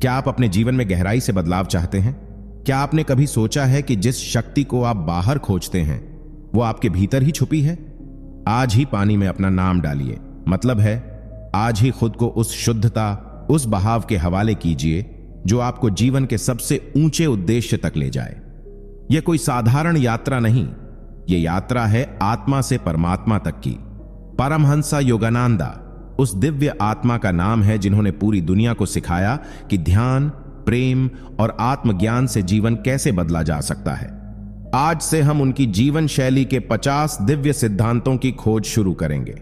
क्या आप अपने जीवन में गहराई से बदलाव चाहते हैं? क्या आपने कभी सोचा है कि जिस शक्ति को आप बाहर खोजते हैं वो आपके भीतर ही छुपी है? आज ही पानी में अपना नाम डालिए, मतलब है आज ही खुद को उस शुद्धता, उस बहाव के हवाले कीजिए जो आपको जीवन के सबसे ऊंचे उद्देश्य तक ले जाए। यह कोई साधारण यात्रा नहीं, यह यात्रा है आत्मा से परमात्मा तक की। परमहंसा योगानंदा उस दिव्य आत्मा का नाम है जिन्होंने पूरी दुनिया को सिखाया कि ध्यान, प्रेम और आत्मज्ञान से जीवन कैसे बदला जा सकता है। आज से हम उनकी जीवन शैली के 50 दिव्य सिद्धांतों की खोज शुरू करेंगे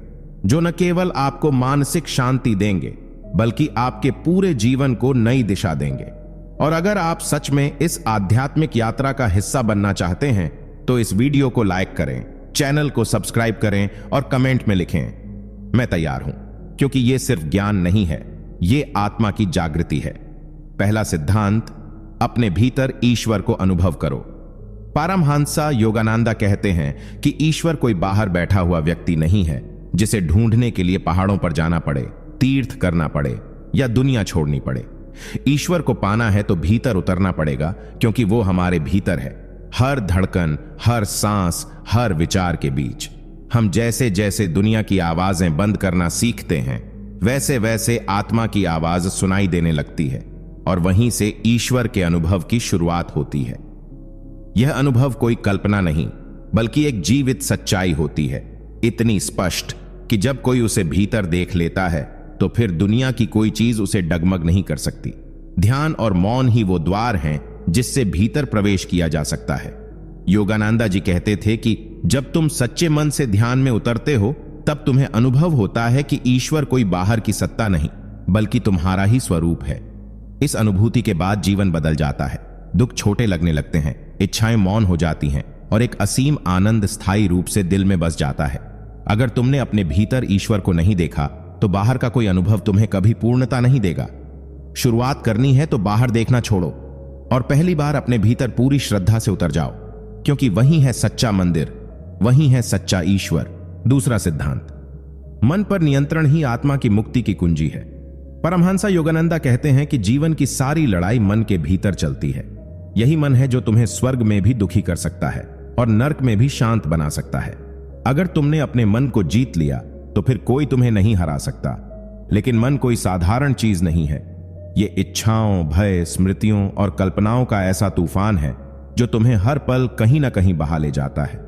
जो न केवल आपको मानसिक शांति देंगे बल्कि आपके पूरे जीवन को नई दिशा देंगे। और अगर आप सच में इस आध्यात्मिक यात्रा का हिस्सा बनना चाहते हैं तो इस वीडियो को लाइक करें, चैनल को सब्सक्राइब करें और कमेंट में लिखें मैं तैयार हूं, क्योंकि यह सिर्फ ज्ञान नहीं है, यह आत्मा की जागृति है। पहला सिद्धांत, अपने भीतर ईश्वर को अनुभव करो। परमहंसा योगानंदा कहते हैं कि ईश्वर कोई बाहर बैठा हुआ व्यक्ति नहीं है जिसे ढूंढने के लिए पहाड़ों पर जाना पड़े, तीर्थ करना पड़े या दुनिया छोड़नी पड़े। ईश्वर को पाना है तो भीतर उतरना पड़ेगा, क्योंकि वो हमारे भीतर है, हर धड़कन, हर सांस, हर विचार के बीच। हम जैसे जैसे दुनिया की आवाजें बंद करना सीखते हैं वैसे वैसे आत्मा की आवाज सुनाई देने लगती है और वहीं से ईश्वर के अनुभव की शुरुआत होती है। यह अनुभव कोई कल्पना नहीं बल्कि एक जीवित सच्चाई होती है, इतनी स्पष्ट कि जब कोई उसे भीतर देख लेता है तो फिर दुनिया की कोई चीज उसे डगमग नहीं कर सकती। ध्यान और मौन ही वो द्वार हैं जिससे भीतर प्रवेश किया जा सकता है। योगानंदा जी कहते थे कि जब तुम सच्चे मन से ध्यान में उतरते हो तब तुम्हें अनुभव होता है कि ईश्वर कोई बाहर की सत्ता नहीं बल्कि तुम्हारा ही स्वरूप है। इस अनुभूति के बाद जीवन बदल जाता है, दुख छोटे लगने लगते हैं, इच्छाएं मौन हो जाती हैं और एक असीम आनंद स्थायी रूप से दिल में बस जाता है। अगर तुमने अपने भीतर ईश्वर को नहीं देखा तो बाहर का कोई अनुभव तुम्हें कभी पूर्णता नहीं देगा। शुरुआत करनी है तो बाहर देखना छोड़ो और पहली बार अपने भीतर पूरी श्रद्धा से उतर जाओ, क्योंकि वही है सच्चा मंदिर, वही है सच्चा ईश्वर। दूसरा सिद्धांत, मन पर नियंत्रण ही आत्मा की मुक्ति की कुंजी है। परमहंसा योगानंदा कहते हैं कि जीवन की सारी लड़ाई मन के भीतर चलती है। यही मन है जो तुम्हें स्वर्ग में भी दुखी कर सकता है और नर्क में भी शांत बना सकता है। अगर तुमने अपने मन को जीत लिया तो फिर कोई तुम्हें नहीं हरा सकता। लेकिन मन कोई साधारण चीज नहीं है, ये इच्छाओं, भय, स्मृतियों और कल्पनाओं का ऐसा तूफान है जो तुम्हें हर पल कहीं ना कहीं बहा ले जाता है।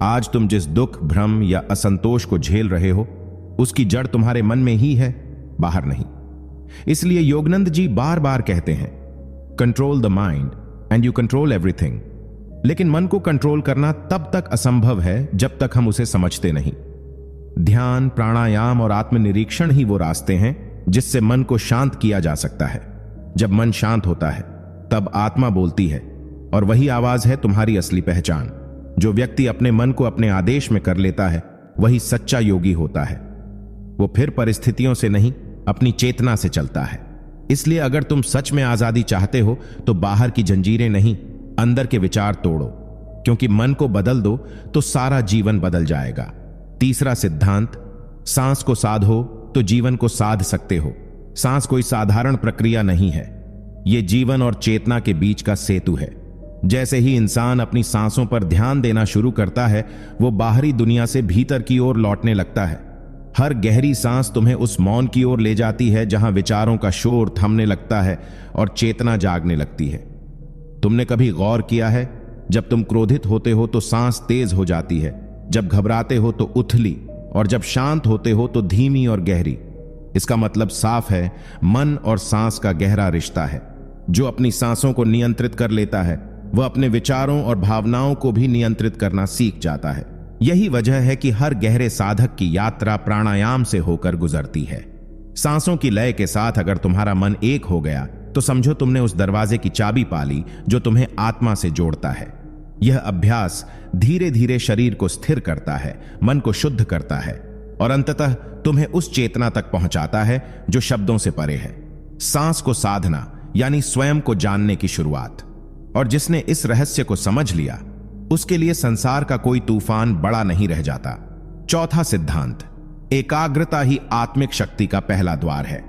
आज तुम जिस दुख, भ्रम या असंतोष को झेल रहे हो उसकी जड़ तुम्हारे मन में ही है, बाहर नहीं। इसलिए योगानंद जी बार बार कहते हैं, control the mind and you control everything. लेकिन मन को कंट्रोल करना तब तक असंभव है जब तक हम उसे समझते नहीं। ध्यान, प्राणायाम और आत्मनिरीक्षण ही वो रास्ते हैं जिससे मन को शांत किया जा सकता है। जब मन शांत होता है तब आत्मा बोलती है और वही आवाज है तुम्हारी असली पहचान। जो व्यक्ति अपने मन को अपने आदेश में कर लेता है वही सच्चा योगी होता है। वो फिर परिस्थितियों से नहीं, अपनी चेतना से चलता है। इसलिए अगर तुम सच में आजादी चाहते हो तो बाहर की जंजीरें नहीं, अंदर के विचार तोड़ो, क्योंकि मन को बदल दो तो सारा जीवन बदल जाएगा। तीसरा सिद्धांत, सांस को साधो तो जीवन को साध सकते हो। सांस कोई साधारण प्रक्रिया नहीं है, यह जीवन और चेतना के बीच का सेतु है। जैसे ही इंसान अपनी सांसों पर ध्यान देना शुरू करता है वो बाहरी दुनिया से भीतर की ओर लौटने लगता है। हर गहरी सांस तुम्हें उस मौन की ओर ले जाती है जहां विचारों का शोर थमने लगता है और चेतना जागने लगती है। तुमने कभी गौर किया है, जब तुम क्रोधित होते हो तो सांस तेज हो जाती है, जब घबराते हो तो उथली और जब शांत होते हो तो धीमी और गहरी। इसका मतलब साफ है, मन और सांस का गहरा रिश्ता है। जो अपनी सांसों को नियंत्रित कर लेता है वह अपने विचारों और भावनाओं को भी नियंत्रित करना सीख जाता है। यही वजह है कि हर गहरे साधक की यात्रा प्राणायाम से होकर गुजरती है। सांसों की लय के साथ अगर तुम्हारा मन एक हो गया तो समझो तुमने उस दरवाजे की चाबी पाली जो तुम्हें आत्मा से जोड़ता है। यह अभ्यास धीरे धीरे शरीर को स्थिर करता है, मन को शुद्ध करता है और अंततः तुम्हें उस चेतना तक पहुंचाता है जो शब्दों से परे है। सांस को साधना यानी स्वयं को जानने की शुरुआत। और जिसने इस रहस्य को समझ लिया उसके लिए संसार का कोई तूफान बड़ा नहीं रह जाता। चौथा सिद्धांत, एकाग्रता ही आत्मिक शक्ति का पहला द्वार है।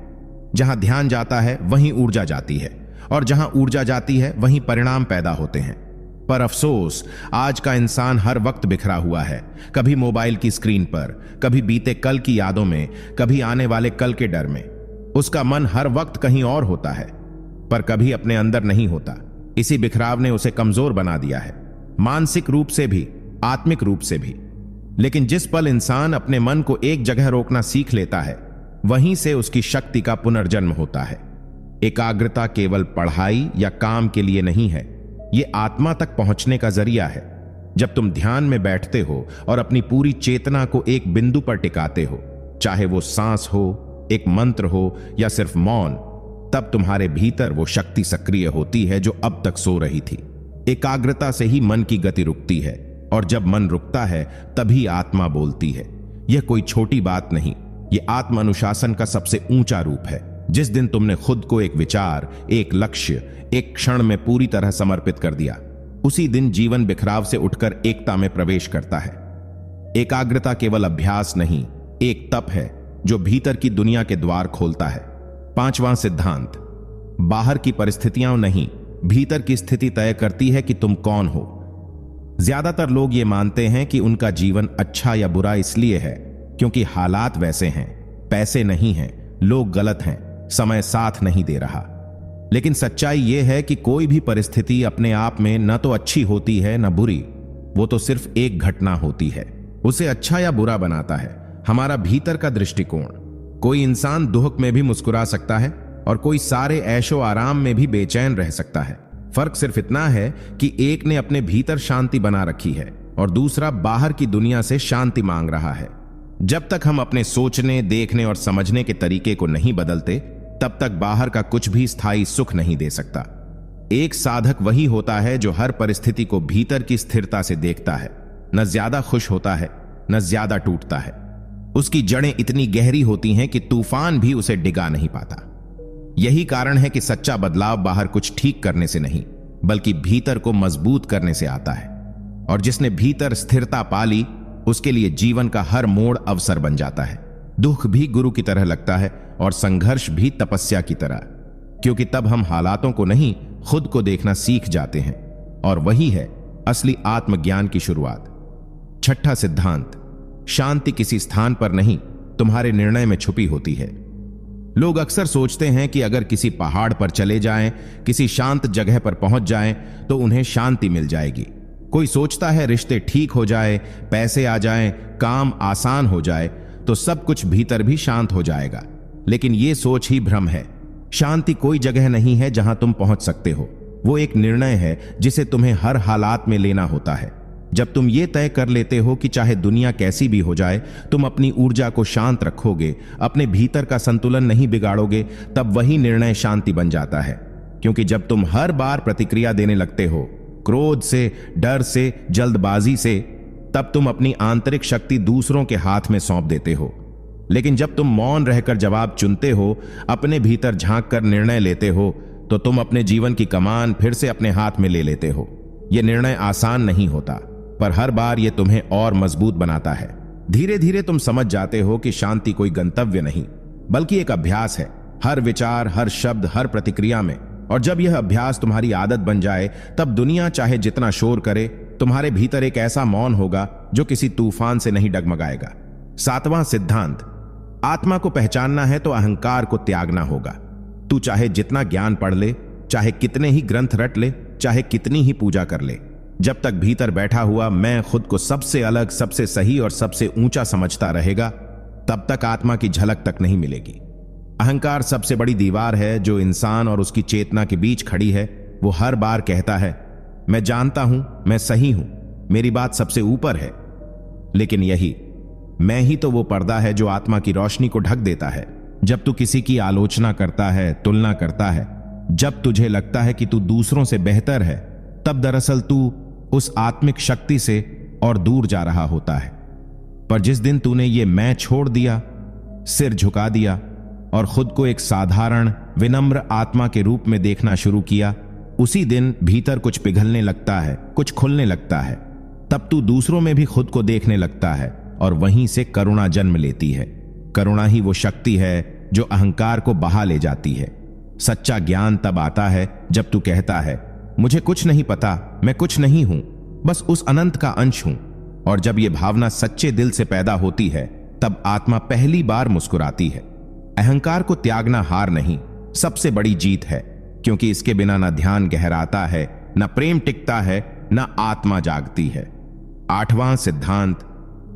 जहां ध्यान जाता है वहीं ऊर्जा जाती है, और जहां ऊर्जा जाती है वहीं परिणाम पैदा होते हैं। पर अफसोस, आज का इंसान हर वक्त बिखरा हुआ है, कभी मोबाइल की स्क्रीन पर, कभी बीते कल की यादों में, कभी आने वाले कल के डर में। उसका मन हर वक्त कहीं और होता है, पर कभी अपने अंदर नहीं होता। इसी बिखराव ने उसे कमजोर बना दिया है, मानसिक रूप से भी, आत्मिक रूप से भी। लेकिन जिस पल इंसान अपने मन को एक जगह रोकना सीख लेता है, वहीं से उसकी शक्ति का पुनर्जन्म होता है। एकाग्रता केवल पढ़ाई या काम के लिए नहीं है, ये आत्मा तक पहुंचने का जरिया है। जब तुम ध्यान में बैठते हो और अपनी पूरी चेतना को एक बिंदु पर टिकाते हो, चाहे वो सांस हो, एक मंत्र हो या सिर्फ मौन, तब तुम्हारे भीतर वो शक्ति सक्रिय होती है जो अब तक सो रही थी। एकाग्रता से ही मन की गति रुकती है, और जब मन रुकता है तभी आत्मा बोलती है। यह कोई छोटी बात नहीं, यह आत्म अनुशासन का सबसे ऊंचा रूप है। जिस दिन तुमने खुद को एक विचार, एक लक्ष्य, एक क्षण में पूरी तरह समर्पित कर दिया, उसी दिन जीवन बिखराव से उठकर एकता में प्रवेश करता है। एकाग्रता केवल अभ्यास नहीं, एक तप है जो भीतर की दुनिया के द्वार खोलता है। पांचवां सिद्धांत, बाहर की परिस्थितियां नहीं, भीतर की स्थिति तय करती है कि तुम कौन हो। ज्यादातर लोग ये मानते हैं कि उनका जीवन अच्छा या बुरा इसलिए है क्योंकि हालात वैसे हैं, पैसे नहीं हैं, लोग गलत हैं, समय साथ नहीं दे रहा। लेकिन सच्चाई यह है कि कोई भी परिस्थिति अपने आप में न तो अच्छी होती है न बुरी, वो तो सिर्फ एक घटना होती है। उसे अच्छा या बुरा बनाता है हमारा भीतर का दृष्टिकोण। कोई इंसान दुख में भी मुस्कुरा सकता है और कोई सारे ऐशो आराम में भी बेचैन रह सकता है। फर्क सिर्फ इतना है कि एक ने अपने भीतर शांति बना रखी है और दूसरा बाहर की दुनिया से शांति मांग रहा है। जब तक हम अपने सोचने, देखने और समझने के तरीके को नहीं बदलते, तब तक बाहर का कुछ भी स्थायी सुख नहीं दे सकता। एक साधक वही होता है जो हर परिस्थिति को भीतर की स्थिरता से देखता है, न ज्यादा खुश होता है न ज्यादा टूटता है। उसकी जड़ें इतनी गहरी होती हैं कि तूफान भी उसे डिगा नहीं पाता। यही कारण है कि सच्चा बदलाव बाहर कुछ ठीक करने से नहीं, बल्कि भीतर को मजबूत करने से आता है। और जिसने भीतर स्थिरता पाली, उसके लिए जीवन का हर मोड़ अवसर बन जाता है। दुख भी गुरु की तरह लगता है और संघर्ष भी तपस्या की तरह, क्योंकि तब हम हालातों को नहीं, खुद को देखना सीख जाते हैं। और वही है असली आत्मज्ञान की शुरुआत। छठा सिद्धांत, शांति किसी स्थान पर नहीं, तुम्हारे निर्णय में छुपी होती है। लोग अक्सर सोचते हैं कि अगर किसी पहाड़ पर चले जाएं, किसी शांत जगह पर पहुंच जाएं, तो उन्हें शांति मिल जाएगी। कोई सोचता है रिश्ते ठीक हो जाए, पैसे आ जाएं, काम आसान हो जाए, तो सब कुछ भीतर भी शांत हो जाएगा। लेकिन यह सोच ही भ्रम है। शांति कोई जगह नहीं है जहां तुम पहुंच सकते हो। वो एक निर्णय है जिसे तुम्हें हर हालात में लेना होता है। जब तुम ये तय कर लेते हो कि चाहे दुनिया कैसी भी हो जाए, तुम अपनी ऊर्जा को शांत रखोगे, अपने भीतर का संतुलन नहीं बिगाड़ोगे, तब वही निर्णय शांति बन जाता है। क्योंकि जब तुम हर बार प्रतिक्रिया देने लगते हो, क्रोध से, डर से, जल्दबाजी से, तब तुम अपनी आंतरिक शक्ति दूसरों के हाथ में सौंप देते हो। लेकिन जब तुम मौन रहकर जवाब चुनते हो, अपने भीतर झांक कर निर्णय लेते हो, तो तुम अपने जीवन की कमान फिर से अपने हाथ में ले लेते हो। यह निर्णय आसान नहीं होता, पर हर बार यह तुम्हें और मजबूत बनाता है। धीरे धीरे तुम समझ जाते हो कि शांति कोई गंतव्य नहीं, बल्कि एक अभ्यास है, हर विचार, हर शब्द, हर प्रतिक्रिया में। और जब यह अभ्यास तुम्हारी आदत बन जाए, तब दुनिया चाहे जितना शोर करे, तुम्हारे भीतर एक ऐसा मौन होगा जो किसी तूफान से नहीं डगमगाएगा। सातवां सिद्धांत, आत्मा को पहचानना है तो अहंकार को त्यागना होगा। तू चाहे जितना ज्ञान पढ़ ले, चाहे कितने ही ग्रंथ रट ले, चाहे कितनी ही पूजा कर ले, जब तक भीतर बैठा हुआ मैं खुद को सबसे अलग, सबसे सही और सबसे ऊंचा समझता रहेगा, तब तक आत्मा की झलक तक नहीं मिलेगी। अहंकार सबसे बड़ी दीवार है जो इंसान और उसकी चेतना के बीच खड़ी है। वो हर बार कहता है, मैं जानता हूं, मैं सही हूं, मेरी बात सबसे ऊपर है। लेकिन यही मैं ही तो वो पर्दा है जो आत्मा की रोशनी को ढक देता है। जब तू किसी की आलोचना करता है, तुलना करता है, जब तुझे लगता है कि तू दूसरों से बेहतर है, तब दरअसल तू उस आत्मिक शक्ति से और दूर जा रहा होता है। पर जिस दिन तूने ये मैं छोड़ दिया, सिर झुका दिया और खुद को एक साधारण, विनम्र आत्मा के रूप में देखना शुरू किया, उसी दिन भीतर कुछ पिघलने लगता है, कुछ खुलने लगता है। तब तू दूसरों में भी खुद को देखने लगता है और वहीं से करुणा जन्म लेती है। करुणा ही वो शक्ति है जो अहंकार को बहा ले जाती है। सच्चा ज्ञान तब आता है जब तू कहता है, मुझे कुछ नहीं पता, मैं कुछ नहीं हूं, बस उस अनंत का अंश हूं। और जब यह भावना सच्चे दिल से पैदा होती है, तब आत्मा पहली बार मुस्कुराती है। अहंकार को त्यागना हार नहीं, सबसे बड़ी जीत है, क्योंकि इसके बिना न ध्यान गहराता है, न प्रेम टिकता है, न आत्मा जागती है। 8वां सिद्धांत,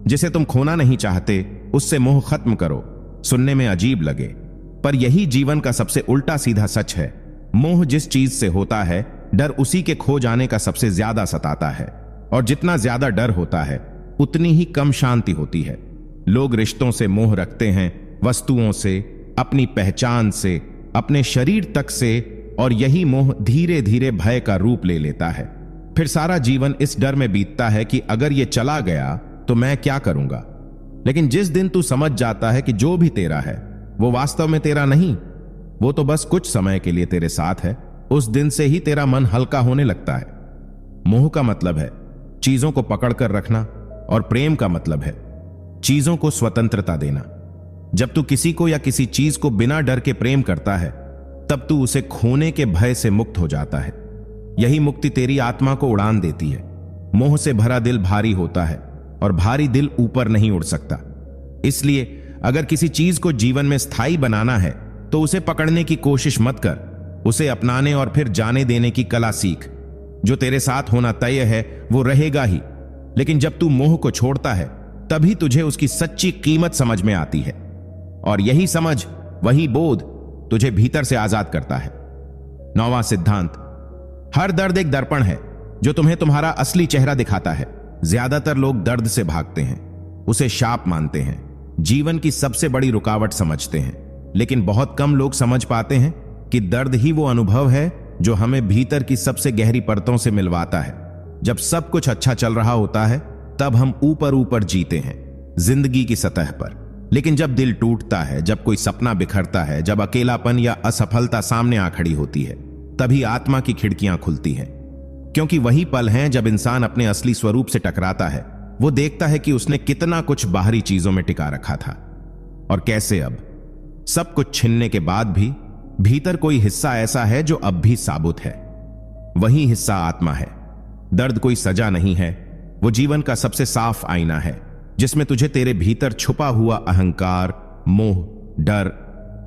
जिसे तुम खोना नहीं चाहते उससे मोह खत्म करो। सुनने में अजीब लगे, पर यही जीवन का सबसे उल्टा सीधा सच है। मोह जिस चीज से होता है, डर उसी के खो जाने का सबसे ज्यादा सताता है। और जितना ज्यादा डर होता है, उतनी ही कम शांति होती है। लोग रिश्तों से मोह रखते हैं, वस्तुओं से, अपनी पहचान से, अपने शरीर तक से, और यही मोह धीरे धीरे भय का रूप ले लेता है। फिर सारा जीवन इस डर में बीतता है कि अगर ये चला गया तो मैं क्या करूंगा। लेकिन जिस दिन तू समझ जाता है कि जो भी तेरा है वो वास्तव में तेरा नहीं, वो तो बस कुछ समय के लिए तेरे साथ है, उस दिन से ही तेरा मन हल्का होने लगता है। मोह का मतलब है चीजों को पकड़कर रखना, और प्रेम का मतलब है चीजों को स्वतंत्रता देना। जब तू किसी को या किसी चीज को बिना डर के प्रेम करता है, तब तू उसे खोने के भय से मुक्त हो जाता है। यही मुक्ति तेरी आत्मा को उड़ान देती है। मोह से भरा दिल भारी होता है, और भारी दिल ऊपर नहीं उड़ सकता। इसलिए अगर किसी चीज को जीवन में स्थायी बनाना है, तो उसे पकड़ने की कोशिश मत कर, उसे अपनाने और फिर जाने देने की कला सीख। जो तेरे साथ होना तय है वो रहेगा ही, लेकिन जब तू मोह को छोड़ता है, तभी तुझे उसकी सच्ची कीमत समझ में आती है। और यही समझ, वही बोध तुझे भीतर से आजाद करता है। 9वां सिद्धांत, हर दर्द एक दर्पण है जो तुम्हें तुम्हारा असली चेहरा दिखाता है। ज्यादातर लोग दर्द से भागते हैं, उसे शाप मानते हैं, जीवन की सबसे बड़ी रुकावट समझते हैं। लेकिन बहुत कम लोग समझ पाते हैं कि दर्द ही वो अनुभव है जो हमें भीतर की सबसे गहरी परतों से मिलवाता है। जब सब कुछ अच्छा चल रहा होता है, तब हम ऊपर ऊपर जीते हैं जिंदगी की सतह पर। लेकिन जब दिल टूटता है, जब कोई सपना बिखरता है, जब अकेलापन या असफलता सामने आ खड़ी होती है, तभी आत्मा की खिड़कियां खुलती हैं। क्योंकि वही पल हैं जब इंसान अपने असली स्वरूप से टकराता है। वो देखता है कि उसने कितना कुछ बाहरी चीजों में टिका रखा था, और कैसे अब सब कुछ छीनने के बाद भी भीतर कोई हिस्सा ऐसा है जो अब भी साबुत है। वही हिस्सा आत्मा है। दर्द कोई सजा नहीं है, वो जीवन का सबसे साफ आईना है, जिसमें तुझे तेरे भीतर छुपा हुआ अहंकार, मोह, डर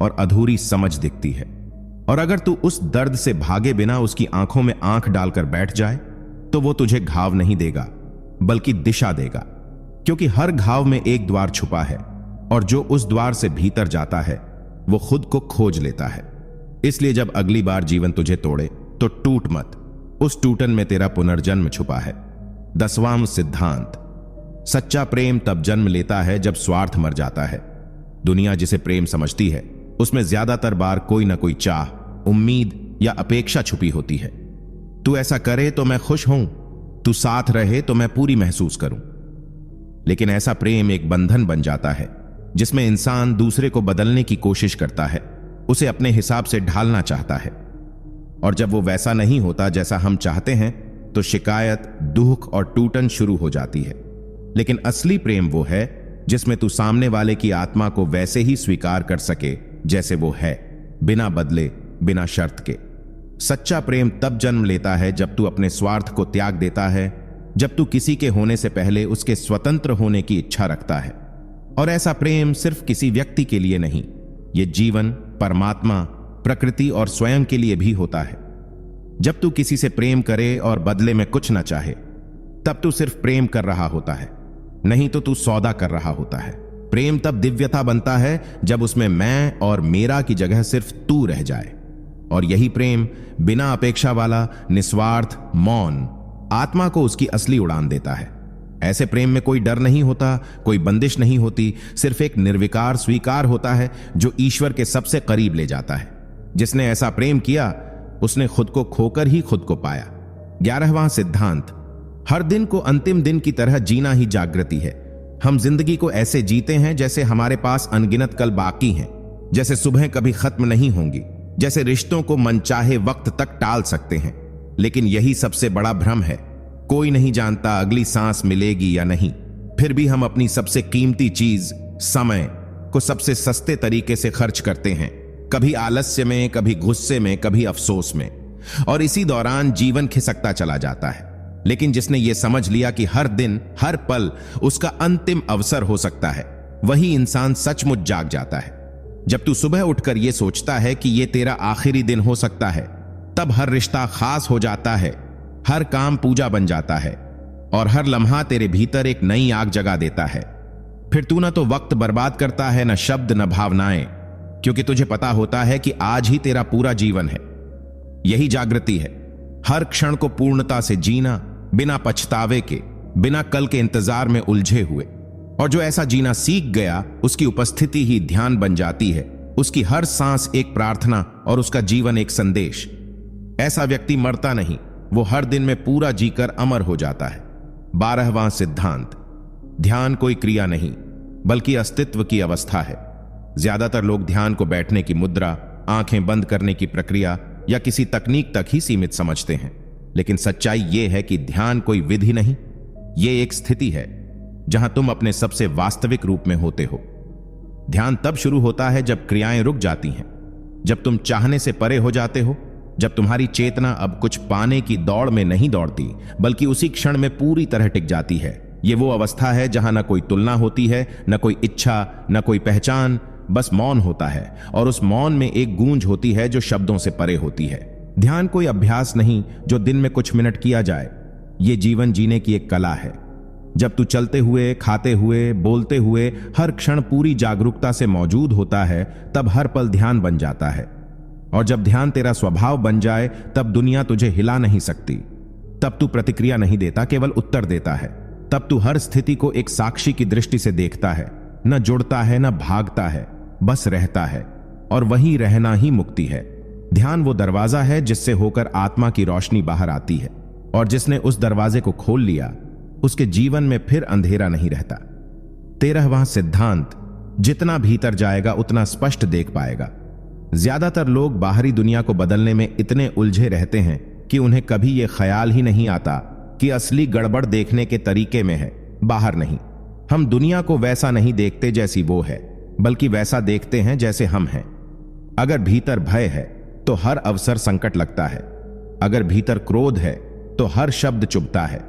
और अधूरी समझ दिखती है। और अगर तू उस दर्द से भागे बिना उसकी आंखों में आंख डालकर बैठ जाए, तो वो तुझे घाव नहीं देगा, बल्कि दिशा देगा। क्योंकि हर घाव में एक द्वार छुपा है, और जो उस द्वार से भीतर जाता है वो खुद को खोज लेता है। इसलिए जब अगली बार जीवन तुझे तोड़े, तो टूट मत, उस टूटन में तेरा पुनर्जन्म छुपा है। 10वां सिद्धांत, सच्चा प्रेम तब जन्म लेता है जब स्वार्थ मर जाता है। दुनिया जिसे प्रेम समझती है, उसमें ज्यादातर बार कोई ना कोई चाह, उम्मीद या अपेक्षा छुपी होती है। तू ऐसा करे तो मैं खुश हूं, तू साथ रहे तो मैं पूरी महसूस करूं। लेकिन ऐसा प्रेम एक बंधन बन जाता है, जिसमें इंसान दूसरे को बदलने की कोशिश करता है, उसे अपने हिसाब से ढालना चाहता है। और जब वो वैसा नहीं होता जैसा हम चाहते हैं, तो शिकायत, दुख और टूटन शुरू हो जाती है। लेकिन असली प्रेम वो है जिसमें तू सामने वाले की आत्मा को वैसे ही स्वीकार कर सके जैसे वो है, बिना बदले, बिना शर्त के। सच्चा प्रेम तब जन्म लेता है जब तू अपने स्वार्थ को त्याग देता है, जब तू किसी के होने से पहले उसके स्वतंत्र होने की इच्छा रखता है। और ऐसा प्रेम सिर्फ किसी व्यक्ति के लिए नहीं, ये जीवन, परमात्मा, प्रकृति और स्वयं के लिए भी होता है। जब तू किसी से प्रेम करे और बदले में कुछ न चाहे, तब तू सिर्फ प्रेम कर रहा होता है, नहीं तो तू सौदा कर रहा होता है। प्रेम तब दिव्यता बनता है जब उसमें मैं और मेरा की जगह सिर्फ तू रह जाए। और यही प्रेम, बिना अपेक्षा वाला, निस्वार्थ, मौन, आत्मा को उसकी असली उड़ान देता है। ऐसे प्रेम में कोई डर नहीं होता, कोई बंदिश नहीं होती, सिर्फ एक निर्विकार स्वीकार होता है जो ईश्वर के सबसे करीब ले जाता है। जिसने ऐसा प्रेम किया, उसने खुद को खोकर ही खुद को पाया। 11वां सिद्धांत, हर दिन को अंतिम दिन की तरह जीना ही जागृति है। हम जिंदगी को ऐसे जीते हैं जैसे हमारे पास अनगिनत कल बाकी हैं, जैसे सुबह कभी खत्म नहीं होंगी, जैसे रिश्तों को मनचाहे वक्त तक टाल सकते हैं। लेकिन यही सबसे बड़ा भ्रम है। कोई नहीं जानता अगली सांस मिलेगी या नहीं, फिर भी हम अपनी सबसे कीमती चीज, समय, को सबसे सस्ते तरीके से खर्च करते हैं, कभी आलस्य में, कभी गुस्से में, कभी अफसोस में, और इसी दौरान जीवन खिसकता चला जाता है। लेकिन जिसने यह समझ लिया कि हर दिन, हर पल उसका अंतिम अवसर हो सकता है, वही इंसान सचमुच जाग जाता है। जब तू सुबह उठकर यह सोचता है कि यह तेरा आखिरी दिन हो सकता है, तब हर रिश्ता खास हो जाता है, हर काम पूजा बन जाता है, और हर लम्हा तेरे भीतर एक नई आग जगा देता है। फिर तू ना तो वक्त बर्बाद करता है, न शब्द, न भावनाएं, क्योंकि तुझे पता होता है कि आज ही तेरा पूरा जीवन है। यही जागृति है, हर क्षण को पूर्णता से जीना, बिना पछतावे के, बिना कल के इंतजार में उलझे हुए। और जो ऐसा जीना सीख गया, उसकी उपस्थिति ही ध्यान बन जाती है, उसकी हर सांस एक प्रार्थना और उसका जीवन एक संदेश। ऐसा व्यक्ति मरता नहीं, वो हर दिन में पूरा जीकर अमर हो जाता है। 12वां सिद्धांत, ध्यान कोई क्रिया नहीं बल्कि अस्तित्व की अवस्था है। ज्यादातर लोग ध्यान को बैठने की मुद्रा, आंखें बंद करने की प्रक्रिया या किसी तकनीक तक ही सीमित समझते हैं, लेकिन सच्चाई यह है कि ध्यान कोई विधि नहीं, यह एक स्थिति है जहां तुम अपने सबसे वास्तविक रूप में होते हो। ध्यान तब शुरू होता है जब क्रियाएं रुक जाती हैं, जब तुम चाहने से परे हो जाते हो, जब तुम्हारी चेतना अब कुछ पाने की दौड़ में नहीं दौड़ती, बल्कि उसी क्षण में पूरी तरह टिक जाती है। यह वो अवस्था है जहां न कोई तुलना होती है, न कोई इच्छा, न कोई पहचान, बस मौन होता है, और उस मौन में एक गूंज होती है जो शब्दों से परे होती है। ध्यान कोई अभ्यास नहीं जो दिन में कुछ मिनट किया जाए, यह जीवन जीने की एक कला है। जब तू चलते हुए, खाते हुए, बोलते हुए हर क्षण पूरी जागरूकता से मौजूद होता है, तब हर पल ध्यान बन जाता है। और जब ध्यान तेरा स्वभाव बन जाए, तब दुनिया तुझे हिला नहीं सकती। तब तू प्रतिक्रिया नहीं देता, केवल उत्तर देता है। तब तू हर स्थिति को एक साक्षी की दृष्टि से देखता है, न जुड़ता है, न भागता है, बस रहता है। और वही रहना ही मुक्ति है। ध्यान वो दरवाजा है जिससे होकर आत्मा की रोशनी बाहर आती है, और जिसने उस दरवाजे को खोल लिया, उसके जीवन में फिर अंधेरा नहीं रहता। 13वां सिद्धांत, जितना भीतर जाएगा उतना स्पष्ट देख पाएगा। ज्यादातर लोग बाहरी दुनिया को बदलने में इतने उलझे रहते हैं कि उन्हें कभी यह ख्याल ही नहीं आता कि असली गड़बड़ देखने के तरीके में है, बाहर नहीं। हम दुनिया को वैसा नहीं देखते जैसी वो है, बल्कि वैसा देखते हैं जैसे हम हैं। अगर भीतर भय है तो हर अवसर संकट लगता है, अगर भीतर क्रोध है तो हर शब्द चुभता है,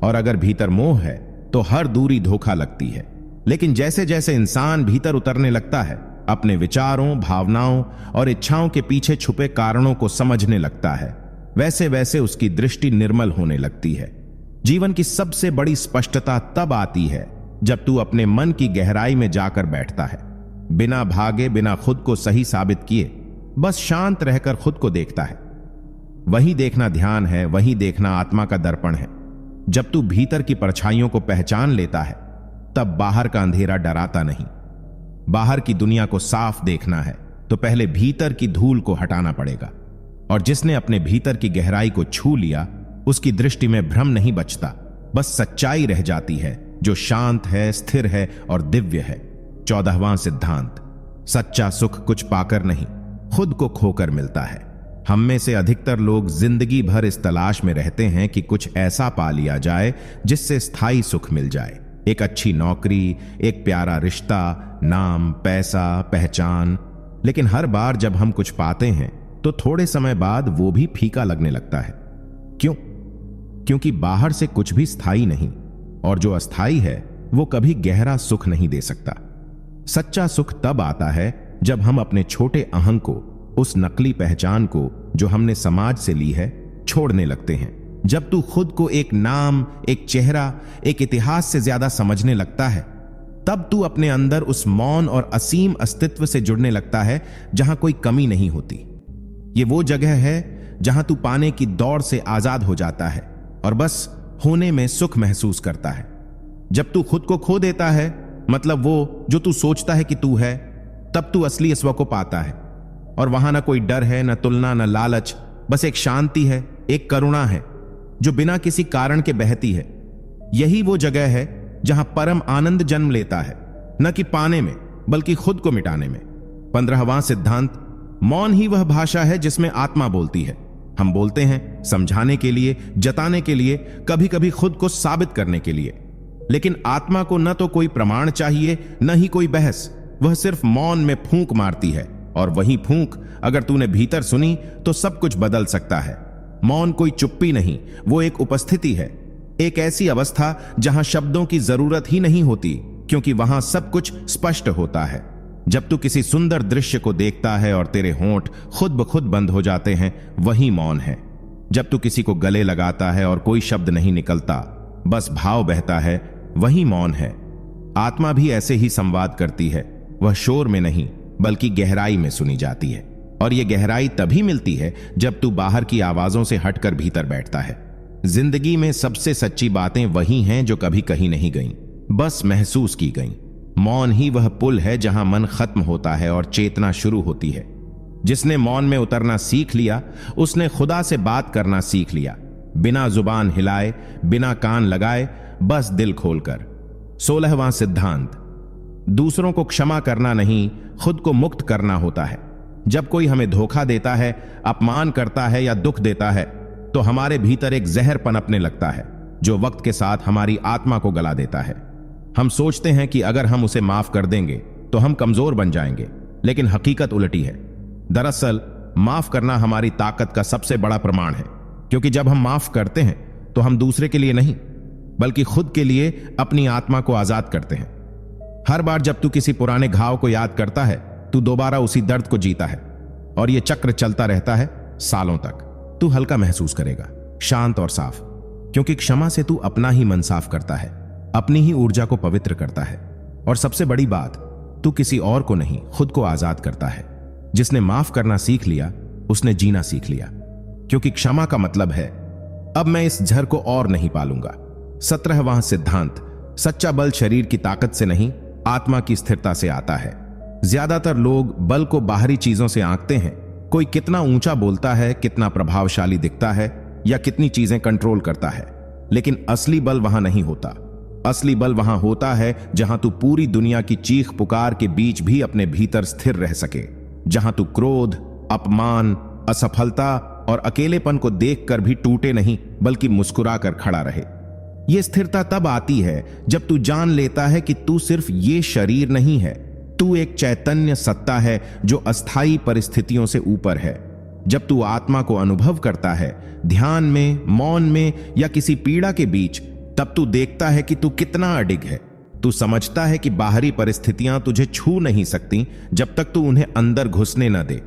और अगर भीतर मोह है तो हर दूरी धोखा लगती है। लेकिन जैसे जैसे इंसान भीतर उतरने लगता है, अपने विचारों, भावनाओं और इच्छाओं के पीछे छुपे कारणों को समझने लगता है, वैसे वैसे उसकी दृष्टि निर्मल होने लगती है। जीवन की सबसे बड़ी स्पष्टता तब आती है जब तू अपने मन की गहराई में जाकर बैठता है, बिना भागे, बिना खुद को सही साबित किए, बस शांत रहकर खुद को देखता है। वही देखना ध्यान है, वही देखना आत्मा का दर्पण है। जब तू भीतर की परछाइयों को पहचान लेता है, तब बाहर का अंधेरा डराता नहीं। बाहर की दुनिया को साफ देखना है तो पहले भीतर की धूल को हटाना पड़ेगा, और जिसने अपने भीतर की गहराई को छू लिया, उसकी दृष्टि में भ्रम नहीं बचता, बस सच्चाई रह जाती है जो शांत है, स्थिर है और दिव्य है। 14वां सिद्धांत, सच्चा सुख कुछ पाकर नहीं, खुद को खोकर मिलता है। हम में से अधिकतर लोग जिंदगी भर इस तलाश में रहते हैं कि कुछ ऐसा पा लिया जाए जिससे स्थायी सुख मिल जाए। एक अच्छी नौकरी, एक प्यारा रिश्ता, नाम, पैसा, पहचान। लेकिन हर बार जब हम कुछ पाते हैं तो थोड़े समय बाद वो भी फीका लगने लगता है। क्यों? क्योंकि बाहर से कुछ भी स्थायी नहीं, और जो अस्थायी है वो कभी गहरा सुख नहीं दे सकता। सच्चा सुख तब आता है जब हम अपने छोटे अहंग को, उस नकली पहचान को जो हमने समाज से ली है, छोड़ने लगते हैं। जब तू खुद को एक नाम, एक चेहरा, एक इतिहास से ज्यादा समझने लगता है, तब तू अपने अंदर उस मौन और असीम अस्तित्व से जुड़ने लगता है जहां कोई कमी नहीं होती। ये वो जगह है जहां तू पाने की दौड़ से आजाद हो जाता है और बस होने में सुख महसूस करता है। जब तू खुद को खो देता है, मतलब वो जो तू सोचता है कि तू है, तब तू असली स्व को पाता है। और वहां ना कोई डर है, ना तुलना, ना लालच, बस एक शांति है, एक करुणा है जो बिना किसी कारण के बहती है। यही वो जगह है जहां परम आनंद जन्म लेता है, न कि पाने में बल्कि खुद को मिटाने में। 15वां सिद्धांत, मौन ही वह भाषा है जिसमें आत्मा बोलती है। हम बोलते हैं समझाने के लिए, जताने के लिए, कभी कभी खुद को साबित करने के लिए, लेकिन आत्मा को न तो कोई प्रमाण चाहिए, न ही कोई बहस। वह सिर्फ मौन में फूंक मारती है, और वही फूंक अगर तूने भीतर सुनी तो सब कुछ बदल सकता है। मौन कोई चुप्पी नहीं, वो एक उपस्थिति है, एक ऐसी अवस्था जहां शब्दों की जरूरत ही नहीं होती, क्योंकि वहां सब कुछ स्पष्ट होता है। जब तू किसी सुंदर दृश्य को देखता है और तेरे होंठ खुद ब खुद बंद हो जाते हैं, वही मौन है। जब तू किसी को गले लगाता है और कोई शब्द नहीं निकलता, बस भाव बहता है, वही मौन है। आत्मा भी ऐसे ही संवाद करती है, वह शोर में नहीं बल्कि गहराई में सुनी जाती है, और यह गहराई तभी मिलती है जब तू बाहर की आवाजों से हटकर भीतर बैठता है। जिंदगी में सबसे सच्ची बातें वही हैं जो कभी कही नहीं गईं, बस महसूस की गईं। मौन ही वह पुल है जहां मन खत्म होता है और चेतना शुरू होती है। जिसने मौन में उतरना सीख लिया, उसने खुदा से बात करना सीख लिया, बिना जुबान हिलाए, बिना कान लगाए, बस दिल खोलकर। 16वां सिद्धांत, दूसरों को क्षमा करना नहीं, खुद को मुक्त करना होता है। जब कोई हमें धोखा देता है, अपमान करता है या दुख देता है, तो हमारे भीतर एक जहर पनपने लगता है जो वक्त के साथ हमारी आत्मा को गला देता है। हम सोचते हैं कि अगर हम उसे माफ कर देंगे तो हम कमजोर बन जाएंगे, लेकिन हकीकत उल्टी है। दरअसल माफ करना हमारी ताकत का सबसे बड़ा प्रमाण है, क्योंकि जब हम माफ करते हैं तो हम दूसरे के लिए नहीं बल्कि खुद के लिए अपनी आत्मा को आजाद करते हैं। हर बार जब तू किसी पुराने घाव को याद करता है, तू दोबारा उसी दर्द को जीता है, और यह चक्र चलता रहता है सालों तक। तू हल्का महसूस करेगा, शांत और साफ, क्योंकि क्षमा से तू अपना ही मन साफ करता है, अपनी ही ऊर्जा को पवित्र करता है, और सबसे बड़ी बात, तू किसी और को नहीं, खुद को आजाद करता है। जिसने माफ करना सीख लिया, उसने जीना सीख लिया, क्योंकि क्षमा का मतलब है अब मैं इस झर को और नहीं पालूंगा। 17वां सिद्धांत, सच्चा बल शरीर की ताकत से नहीं, आत्मा की स्थिरता से आता है। ज्यादातर लोग बल को बाहरी चीजों से आंकते हैं, कोई कितना ऊंचा बोलता है, कितना प्रभावशाली दिखता है, या कितनी चीजें कंट्रोल करता है, लेकिन असली बल वहां नहीं होता। असली बल वहां होता है जहां तू पूरी दुनिया की चीख पुकार के बीच भी अपने भीतर स्थिर रह सके, जहां तू क्रोध, अपमान, असफलता और अकेलेपन को देखकर भी टूटे नहीं बल्कि मुस्कुराकर खड़ा रहे। यह स्थिरता तब आती है जब तू जान लेता है कि तू सिर्फ ये शरीर नहीं है, तू एक चैतन्य सत्ता है जो अस्थायी परिस्थितियों से ऊपर है। जब तू आत्मा को अनुभव करता है, ध्यान में, मौन में या किसी पीड़ा के बीच, तब तू देखता है कि तू कितना अडिग है। तू समझता है कि बाहरी परिस्थितियां तुझे छू नहीं सकती जब तक तू उन्हें अंदर घुसने न दे।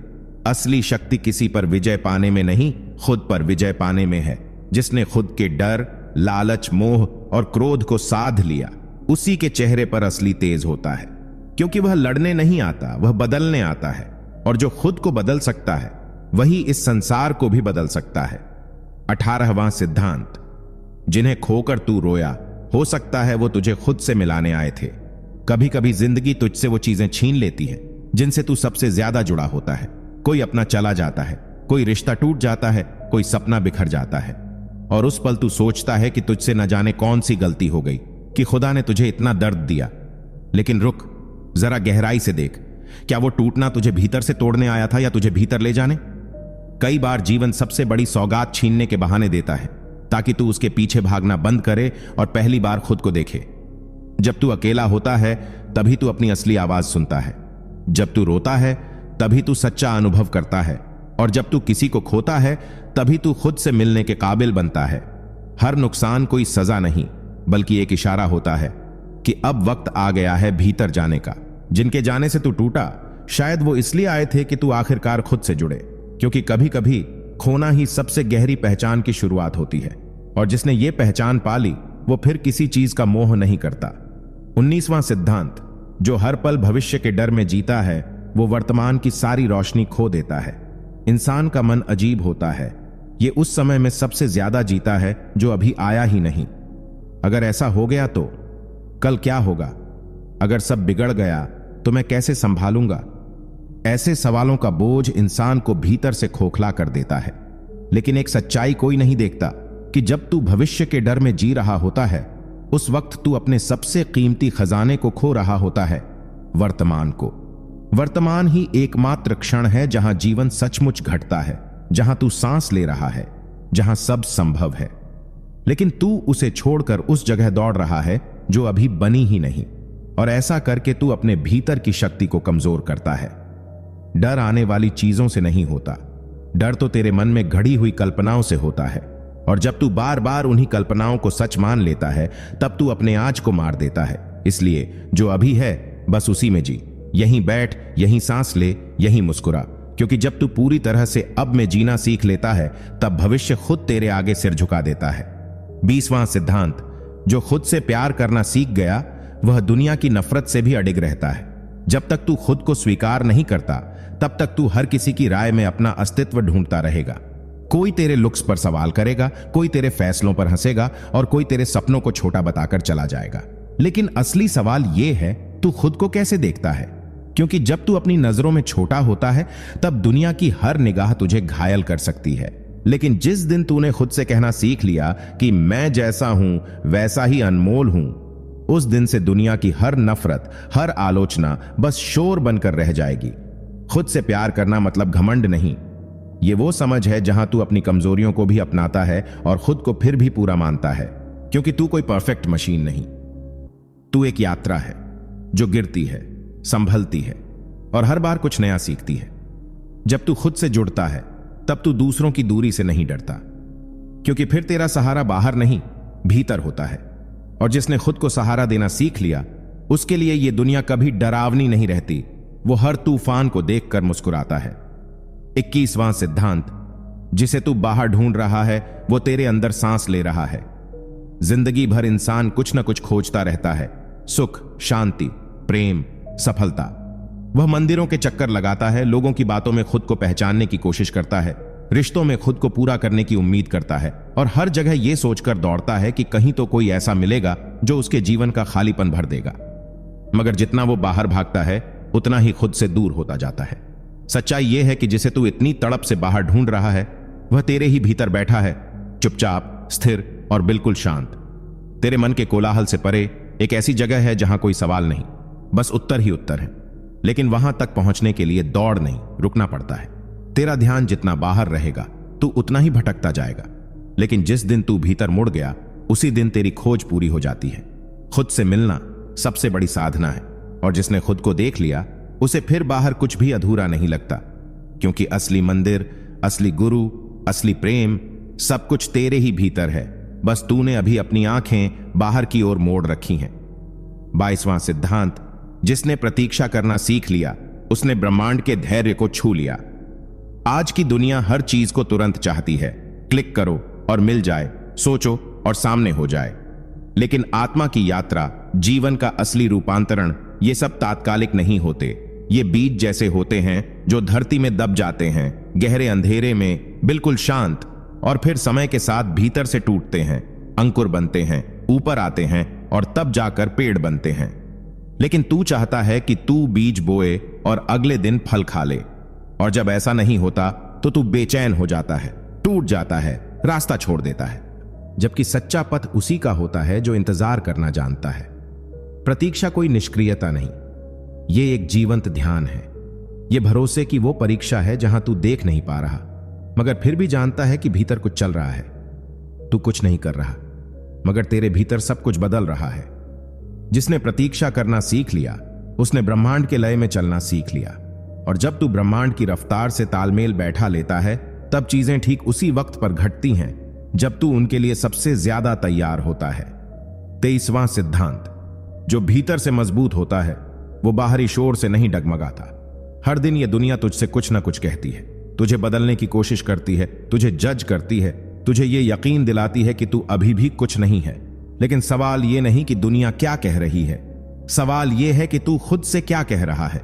असली शक्ति किसी पर विजय पाने में नहीं, खुद पर विजय पाने में है। जिसने खुद के डर, लालच, मोह और क्रोध को साध लिया, उसी के चेहरे पर असली तेज होता है, क्योंकि वह लड़ने नहीं आता, वह बदलने आता है। और जो खुद को बदल सकता है, वही इस संसार को भी बदल सकता है। 18वां सिद्धांत, जिन्हें खोकर तू रोया, हो सकता है वो तुझे खुद से मिलाने आए थे। कभी कभी जिंदगी तुझसे वो चीजें छीन लेती है जिनसे तू सबसे ज्यादा जुड़ा होता है। कोई अपना चला जाता है, कोई रिश्ता टूट जाता है, कोई सपना बिखर जाता है, और उस पल तू सोचता है कि तुझसे न जाने कौन सी गलती हो गई कि खुदा ने तुझे इतना दर्द दिया। लेकिन रुक, जरा गहराई से देख, क्या वो टूटना तुझे भीतर से तोड़ने आया था या तुझे भीतर ले जाने? कई बार जीवन सबसे बड़ी सौगात छीनने के बहाने देता है ताकि तू उसके पीछे भागना बंद करे और पहली बार खुद को देखे। जब तू अकेला होता है तभी तू अपनी असली आवाज सुनता है। जब तू रोता है तभी तू सच्चा अनुभव करता है, और जब तू किसी को खोता है तभी तू खुद से मिलने के काबिल बनता है। हर नुकसान कोई सजा नहीं बल्कि एक इशारा होता है कि अब वक्त आ गया है भीतर जाने का। जिनके जाने से तू टूटा, शायद वो इसलिए आए थे कि तू आखिरकार खुद से जुड़े, क्योंकि कभी कभी खोना ही सबसे गहरी पहचान की शुरुआत होती है, और जिसने ये पहचान पा ली वो फिर किसी चीज का मोह नहीं करता। 19वां सिद्धांत, जो हर पल भविष्य के डर में जीता है, वो वर्तमान की सारी रोशनी खो देता है। इंसान का मन अजीब होता है, ये उस समय में सबसे ज्यादा जीता है जो अभी आया ही नहीं। अगर ऐसा हो गया तो कल क्या होगा? अगर सब बिगड़ गया तो मैं कैसे संभालूंगा? ऐसे सवालों का बोझ इंसान को भीतर से खोखला कर देता है। लेकिन एक सच्चाई कोई नहीं देखता कि जब तू भविष्य के डर में जी रहा होता है, उस वक्त तू अपने सबसे कीमती खजाने को खो रहा होता है, वर्तमान को। वर्तमान ही एकमात्र क्षण है जहां जीवन सचमुच घटता है, जहां तू सांस ले रहा है, जहां सब संभव है। लेकिन तू उसे छोड़कर उस जगह दौड़ रहा है जो अभी बनी ही नहीं, और ऐसा करके तू अपने भीतर की शक्ति को कमजोर करता है। डर आने वाली चीजों से नहीं होता, डर तो तेरे मन में घड़ी हुई कल्पनाओं से होता है। और जब तू बार बार उन्हीं कल्पनाओं को सच मान लेता है, तब तू अपने आज को मार देता है। इसलिए जो अभी है बस उसी में जी, यहीं बैठ, यहीं सांस ले, यहीं मुस्कुरा, क्योंकि जब तू पूरी तरह से अब में जीना सीख लेता है, तब भविष्य खुद तेरे आगे सिर झुका देता है। 20वां सिद्धांत, जो खुद से प्यार करना सीख गया वह दुनिया की नफरत से भी अडिग रहता है। जब तक तू खुद को स्वीकार नहीं करता, तब तक तू हर किसी की राय में अपना अस्तित्व ढूंढता रहेगा। कोई तेरे लुक्स पर सवाल करेगा, कोई तेरे फैसलों पर हंसेगा और कोई तेरे सपनों को छोटा बताकर चला जाएगा। लेकिन असली सवाल यह है, तू खुद को कैसे देखता है? क्योंकि जब तू अपनी नजरों में छोटा होता है, तब दुनिया की हर निगाह तुझे घायल कर सकती है। लेकिन जिस दिन तूने खुद से कहना सीख लिया कि मैं जैसा हूं वैसा ही अनमोल हूं, उस दिन से दुनिया की हर नफरत, हर आलोचना बस शोर बनकर रह जाएगी। खुद से प्यार करना मतलब घमंड नहीं, ये वो समझ है जहां तू अपनी कमजोरियों को भी अपनाता है और खुद को फिर भी पूरा मानता है। क्योंकि तू कोई परफेक्ट मशीन नहीं, तू एक यात्रा है जो गिरती है, संभलती है और हर बार कुछ नया सीखती है। जब तू खुद से जुड़ता है, तब तू दूसरों की दूरी से नहीं डरता, क्योंकि फिर तेरा सहारा बाहर नहीं, भीतर होता है। और जिसने खुद को सहारा देना सीख लिया, उसके लिए यह दुनिया कभी डरावनी नहीं रहती। वो हर तूफान को देखकर मुस्कुराता है। 21वां सिद्धांत, जिसे तू बाहर ढूंढ रहा है वो तेरे अंदर सांस ले रहा है। जिंदगी भर इंसान कुछ न कुछ खोजता रहता है, सुख, शांति, प्रेम, सफलता। वह मंदिरों के चक्कर लगाता है, लोगों की बातों में खुद को पहचानने की कोशिश करता है, रिश्तों में खुद को पूरा करने की उम्मीद करता है और हर जगह यह सोचकर दौड़ता है कि कहीं तो कोई ऐसा मिलेगा जो उसके जीवन का खालीपन भर देगा। मगर जितना वो बाहर भागता है, उतना ही खुद से दूर होता जाता है। सच्चाई यह है कि जिसे तू इतनी तड़प से बाहर ढूंढ रहा है, वह तेरे ही भीतर बैठा है, चुपचाप, स्थिर और बिल्कुल शांत। तेरे मन के कोलाहल से परे एक ऐसी जगह है जहां कोई सवाल नहीं, बस उत्तर ही उत्तर है। लेकिन वहां तक पहुंचने के लिए दौड़ नहीं, रुकना पड़ता है। तेरा ध्यान जितना बाहर रहेगा, तू उतना ही भटकता जाएगा। लेकिन जिस दिन तू भीतर मुड़ गया, उसी दिन तेरी खोज पूरी हो जाती है। खुद से मिलना सबसे बड़ी साधना है, और जिसने खुद को देख लिया, उसे फिर बाहर कुछ भी अधूरा नहीं लगता। क्योंकि असली मंदिर, असली गुरु, असली प्रेम सब कुछ तेरे ही भीतर है। बस तूने अभी अपनी आंखें बाहर की ओर मोड़ रखी हैं। 22वां सिद्धांत, जिसने प्रतीक्षा करना सीख लिया, उसने ब्रह्मांड के धैर्य को छू लिया। आज की दुनिया हर चीज को तुरंत चाहती है, क्लिक करो और मिल जाए, सोचो और सामने हो जाए। लेकिन आत्मा की यात्रा, जीवन का असली रूपांतरण, ये सब तात्कालिक नहीं होते। ये बीज जैसे होते हैं जो धरती में दब जाते हैं, गहरे अंधेरे में बिल्कुल शांत, और फिर समय के साथ भीतर से टूटते हैं, अंकुर बनते हैं, ऊपर आते हैं और तब जाकर पेड़ बनते हैं। लेकिन तू चाहता है कि तू बीज बोए और अगले दिन फल खा ले, और जब ऐसा नहीं होता तो तू बेचैन हो जाता है, टूट जाता है, रास्ता छोड़ देता है। जबकि सच्चा पथ उसी का होता है जो इंतजार करना जानता है। प्रतीक्षा कोई निष्क्रियता नहीं, यह एक जीवंत ध्यान है। यह भरोसे की वो परीक्षा है जहां तू देख नहीं पा रहा, मगर फिर भी जानता है कि भीतर कुछ चल रहा है। तू कुछ नहीं कर रहा, मगर तेरे भीतर सब कुछ बदल रहा है। जिसने प्रतीक्षा करना सीख लिया, उसने ब्रह्मांड के लय में चलना सीख लिया। और जब तू ब्रह्मांड की रफ्तार से तालमेल बैठा लेता है, तब चीजें ठीक उसी वक्त पर घटती हैं जब तू उनके लिए सबसे ज्यादा तैयार होता है। 23वां सिद्धांत, जो भीतर से मजबूत होता है वो बाहरी शोर से नहीं डगमगाता। हर दिन ये दुनिया तुझसे कुछ ना कुछ कहती है, तुझे बदलने की कोशिश करती है, तुझे जज करती है, तुझे ये यकीन दिलाती है कि तू अभी भी कुछ नहीं है। लेकिन सवाल ये नहीं कि दुनिया क्या कह रही है, सवाल ये है कि तू खुद से क्या कह रहा है।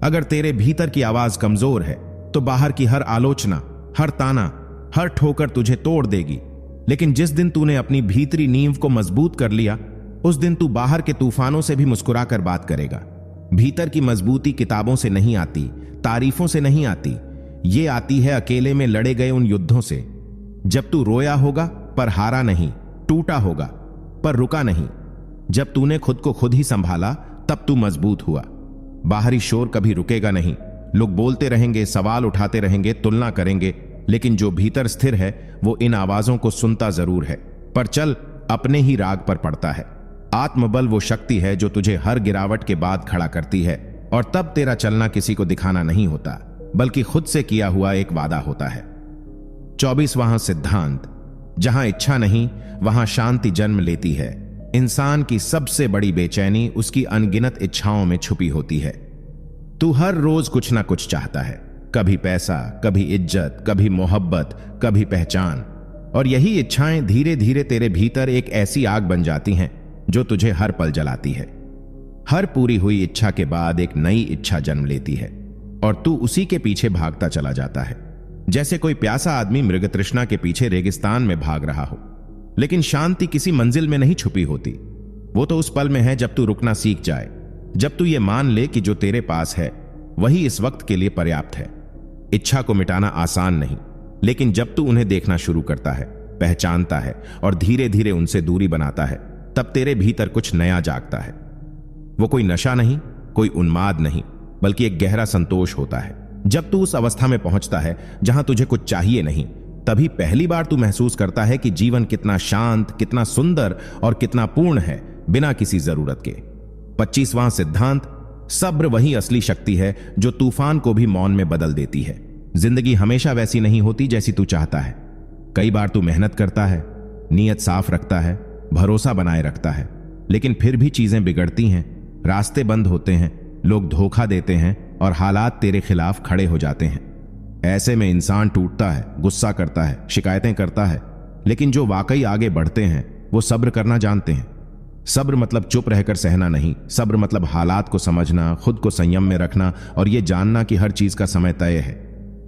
अगर तेरे भीतर की आवाज कमजोर है, तो बाहर की हर आलोचना, हर ताना, हर ठोकर तुझे तोड़ देगी। लेकिन जिस दिन तूने अपनी भीतरी नींव को मजबूत कर लिया, उस दिन तू बाहर के तूफानों से भी मुस्कुराकर बात करेगा। भीतर की मजबूती किताबों से नहीं आती, तारीफों से नहीं आती, ये आती है अकेले में लड़े गए उन युद्धों से। जब तू रोया होगा पर हारा नहीं, टूटा होगा पर रुका नहीं। जब तूने खुद को खुद ही संभाला, तब तू मजबूत हुआ। बाहरी शोर कभी रुकेगा नहीं, लोग बोलते रहेंगे, सवाल उठाते रहेंगे, तुलना करेंगे, लेकिन जो भीतर स्थिर है वो इन आवाजों को सुनता जरूर है, पर चल अपने ही राग पर पड़ता है। आत्मबल वो शक्ति है जो तुझे हर गिरावट के बाद खड़ा करती है, और तब तेरा चलना किसी को दिखाना नहीं होता, बल्कि खुद से किया हुआ एक वादा होता है। 24वां सिद्धांत, जहां इच्छा नहीं वहां शांति जन्म लेती है। इंसान की सबसे बड़ी बेचैनी उसकी अनगिनत इच्छाओं में छुपी होती है। तू हर रोज कुछ ना कुछ चाहता है, कभी पैसा, कभी इज्जत, कभी मोहब्बत, कभी पहचान, और यही इच्छाएं धीरे धीरे तेरे भीतर एक ऐसी आग बन जाती हैं जो तुझे हर पल जलाती है। हर पूरी हुई इच्छा के बाद एक नई इच्छा जन्म लेती है और तू उसी के पीछे भागता चला जाता है, जैसे कोई प्यासा आदमी मृग तृष्णा के पीछे रेगिस्तान में भाग रहा हो। लेकिन शांति किसी मंजिल में नहीं छुपी होती, वो तो उस पल में है जब तू रुकना सीख जाए, जब तू ये मान ले कि जो तेरे पास है वही इस वक्त के लिए पर्याप्त है। इच्छा को मिटाना आसान नहीं, लेकिन जब तू उन्हें देखना शुरू करता है, पहचानता है और धीरे धीरे उनसे दूरी बनाता है, तब तेरे भीतर कुछ नया जागता है। वो कोई नशा नहीं, कोई उन्माद नहीं, बल्कि एक गहरा संतोष होता है। जब तू उस अवस्था में पहुंचता है जहां तुझे कुछ चाहिए नहीं, तभी पहली बार तू महसूस करता है कि जीवन कितना शांत, कितना सुंदर और कितना पूर्ण है, बिना किसी जरूरत के। 25वां सिद्धांत, सब्र वही असली शक्ति है जो तूफान को भी मौन में बदल देती है। जिंदगी हमेशा वैसी नहीं होती जैसी तू चाहता है। कई बार तू मेहनत करता है, नीयत साफ रखता है, भरोसा बनाए रखता है, लेकिन फिर भी चीजें बिगड़ती हैं, रास्ते बंद होते हैं, लोग धोखा देते हैं और हालात तेरे खिलाफ खड़े हो जाते हैं। ऐसे में इंसान टूटता है, गुस्सा करता है, शिकायतें करता है, लेकिन जो वाकई आगे बढ़ते हैं वो सब्र करना जानते हैं। सब्र मतलब चुप रहकर सहना नहीं, सब्र मतलब हालात को समझना, खुद को संयम में रखना और ये जानना कि हर चीज का समय तय है।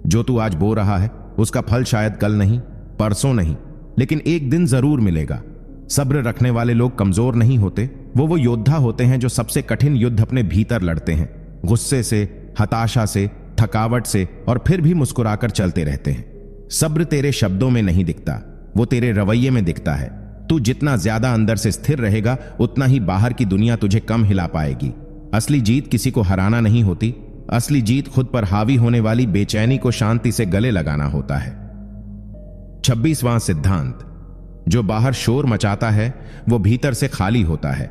जो तू आज बो रहा है उसका फल शायद कल नहीं, परसों नहीं, लेकिन एक दिन जरूर मिलेगा। सब्र रखने वाले लोग कमजोर नहीं होते, वो योद्धा होते हैं जो सबसे कठिन युद्ध अपने भीतर लड़ते हैं, गुस्से से, हताशा से, थकावट से, और फिर भी मुस्कुराकर चलते रहते हैं। सब्र तेरे शब्दों में नहीं दिखता, वो तेरे रवैये में दिखता है। तू जितना ज्यादा अंदर से स्थिर रहेगा उतना ही बाहर की दुनिया तुझे कम हिला पाएगी। असली जीत किसी को हराना नहीं होती, असली जीत खुद पर हावी होने वाली बेचैनी को शांति से गले लगाना होता है। 26वां सिद्धांत, जो बाहर शोर मचाता है वो भीतर से खाली होता है।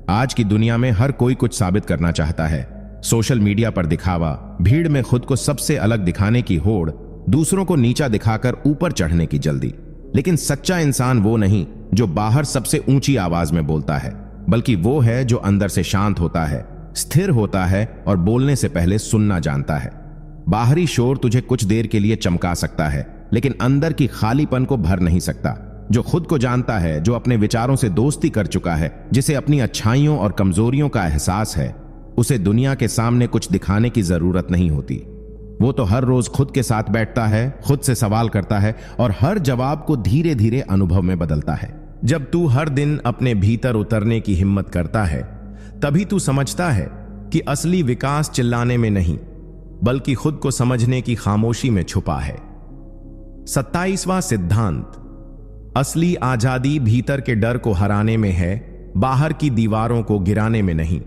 आज की दुनिया में हर कोई कुछ साबित करना चाहता है। सोशल मीडिया पर दिखावा, भीड़ में खुद को सबसे अलग दिखाने की होड़, दूसरों को नीचा दिखाकर ऊपर चढ़ने की जल्दी। लेकिन सच्चा इंसान वो नहीं जो बाहर सबसे ऊंची आवाज में बोलता है, बल्कि वो है जो अंदर से शांत होता है, स्थिर होता है और बोलने से पहले सुनना जानता है। बाहरी शोर तुझे कुछ देर के लिए चमका सकता है, लेकिन अंदर की खालीपन को भर नहीं सकता। जो खुद को जानता है, जो अपने विचारों से दोस्ती कर चुका है, जिसे अपनी अच्छाइयों और कमजोरियों का एहसास है, उसे दुनिया के सामने कुछ दिखाने की जरूरत नहीं होती। वो तो हर रोज खुद के साथ बैठता है, खुद से सवाल करता है और हर जवाब को धीरे धीरे अनुभव में बदलता है। जब तू हर दिन अपने भीतर उतरने की हिम्मत करता है, तभी तू समझता है कि असली विकास चिल्लाने में नहीं, बल्कि खुद को समझने की खामोशी में छुपा है। 27वां सिद्धांत, असली आजादी भीतर के डर को हराने में है, बाहर की दीवारों को गिराने में नहीं।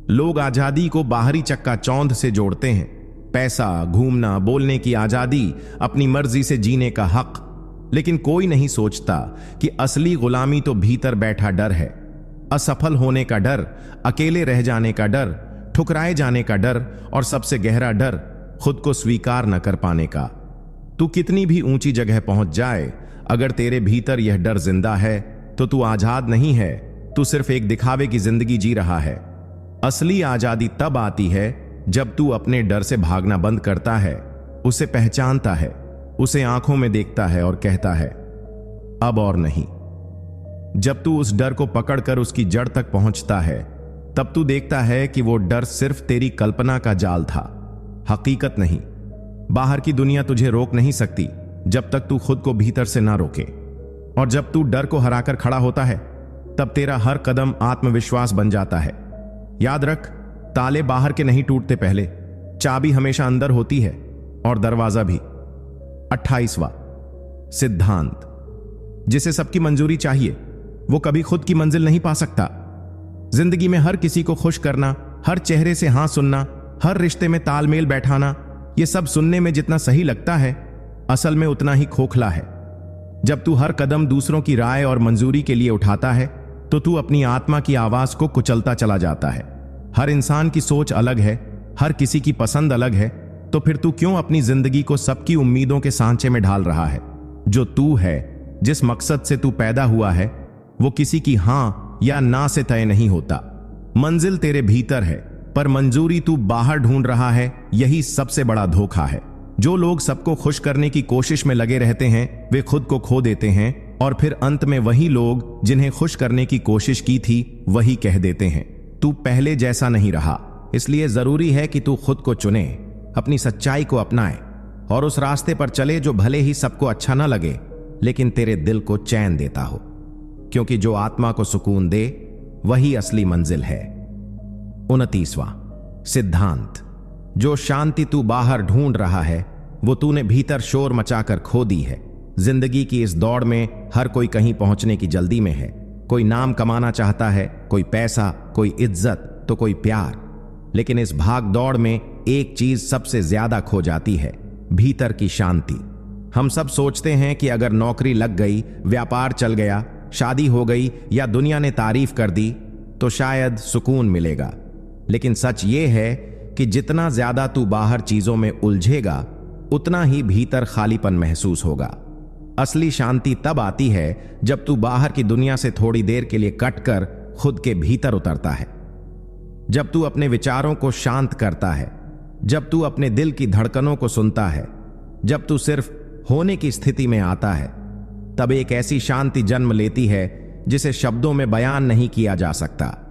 लोग आजादी को बाहरी चक्का चौंध से जोड़ते हैं, पैसा, घूमना, बोलने की आजादी, अपनी मर्जी से जीने का हक, लेकिन कोई नहीं सोचता कि असली गुलामी तो भीतर बैठा डर है। असफल होने का डर, अकेले रह जाने का डर, ठुकराए जाने का डर और सबसे गहरा डर खुद को स्वीकार न कर पाने का। तू कितनी भी ऊंची जगह पहुंच जाए, अगर तेरे भीतर यह डर जिंदा है तो तू आजाद नहीं है, तू सिर्फ एक दिखावे की जिंदगी जी रहा है। असली आजादी तब आती है जब तू अपने डर से भागना बंद करता है, उसे पहचानता है, उसे आंखों में देखता है और कहता है अब और नहीं। जब तू उस डर को पकड़कर उसकी जड़ तक पहुंचता है, तब तू देखता है कि वो डर सिर्फ तेरी कल्पना का जाल था, हकीकत नहीं। बाहर की दुनिया तुझे रोक नहीं सकती जब तक तू खुद को भीतर से ना रोके। और जब तू डर को हराकर खड़ा होता है, तब तेरा हर कदम आत्मविश्वास बन जाता है। याद रख, ताले बाहर के नहीं टूटते, पहले चाबी हमेशा अंदर होती है और दरवाजा भी। 28वां सिद्धांत, जिसे सबकी मंजूरी चाहिए वो कभी खुद की मंजिल नहीं पा सकता। जिंदगी में हर किसी को खुश करना, हर चेहरे से हाँ सुनना, हर रिश्ते में तालमेल बैठाना, ये सब सुनने में जितना सही लगता है, असल में उतना ही खोखला है। जब तू हर कदम दूसरों की राय और मंजूरी के लिए उठाता है, तो तू अपनी आत्मा की आवाज को कुचलता चला जाता है। हर इंसान की सोच अलग है, हर किसी की पसंद अलग है, तो फिर तू क्यों अपनी जिंदगी को सबकी उम्मीदों के सांचे में ढाल रहा है? जो तू है, जिस मकसद से तू पैदा हुआ है, वो किसी की हां या ना से तय नहीं होता। मंजिल तेरे भीतर है, पर मंजूरी तू बाहर ढूंढ रहा है। यही सबसे बड़ा धोखा है। जो लोग सबको खुश करने की कोशिश में लगे रहते हैं, वे खुद को खो देते हैं, और फिर अंत में वही लोग जिन्हें खुश करने की कोशिश की थी वही कह देते हैं। तू पहले जैसा नहीं रहा, इसलिए जरूरी है कि तू खुद को चुने, अपनी सच्चाई को अपनाए और उस रास्ते पर चले जो भले ही सबको अच्छा ना लगे, लेकिन तेरे दिल को चैन देता हो। क्योंकि जो आत्मा को सुकून दे वही असली मंजिल है। 29वां सिद्धांत। जो शांति तू बाहर ढूंढ रहा है, वो तूने भीतर शोर मचाकर खो दी है। जिंदगी की इस दौड़ में हर कोई कहीं पहुंचने की जल्दी में है। कोई नाम कमाना चाहता है, कोई पैसा, कोई इज्जत, तो कोई प्यार। लेकिन इस भाग दौड़ में एक चीज सबसे ज्यादा खो जाती है, भीतर की शांति। हम सब सोचते हैं कि अगर नौकरी लग गई, व्यापार चल गया, शादी हो गई या दुनिया ने तारीफ कर दी तो शायद सुकून मिलेगा। लेकिन सच ये है कि जितना ज्यादा तू बाहर चीजों में उलझेगा, उतना ही भीतर खालीपन महसूस होगा। असली शांति तब आती है जब तू बाहर की दुनिया से थोड़ी देर के लिए कटकर खुद के भीतर उतरता है। जब तू अपने विचारों को शांत करता है, जब तू अपने दिल की धड़कनों को सुनता है, जब तू सिर्फ होने की स्थिति में आता है, तब एक ऐसी शांति जन्म लेती है जिसे शब्दों में बयान नहीं किया जा सकता।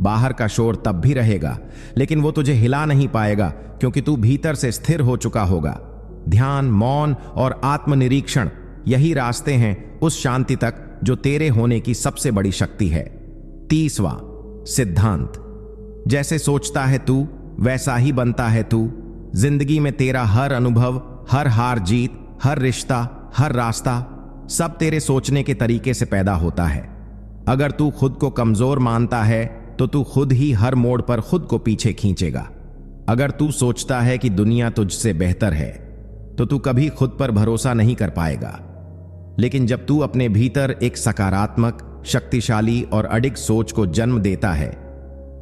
बाहर का शोर तब भी रहेगा, लेकिन वो तुझे हिला नहीं पाएगा, क्योंकि तू भीतर से स्थिर हो चुका होगा। ध्यान, मौन और आत्मनिरीक्षण, यही रास्ते हैं उस शांति तक जो तेरे होने की सबसे बड़ी शक्ति है। 30वां सिद्धांत। जैसे सोचता है तू, वैसा ही बनता है तू। जिंदगी में तेरा हर अनुभव, हर हार जीत, हर रिश्ता, हर रास्ता, सब तेरे सोचने के तरीके से पैदा होता है। अगर तू खुद को कमजोर मानता है तो तू खुद ही हर मोड़ पर खुद को पीछे खींचेगा। अगर तू सोचता है कि दुनिया तुझसे बेहतर है तो तू कभी खुद पर भरोसा नहीं कर पाएगा। लेकिन जब तू अपने भीतर एक सकारात्मक, शक्तिशाली और अडिग सोच को जन्म देता है,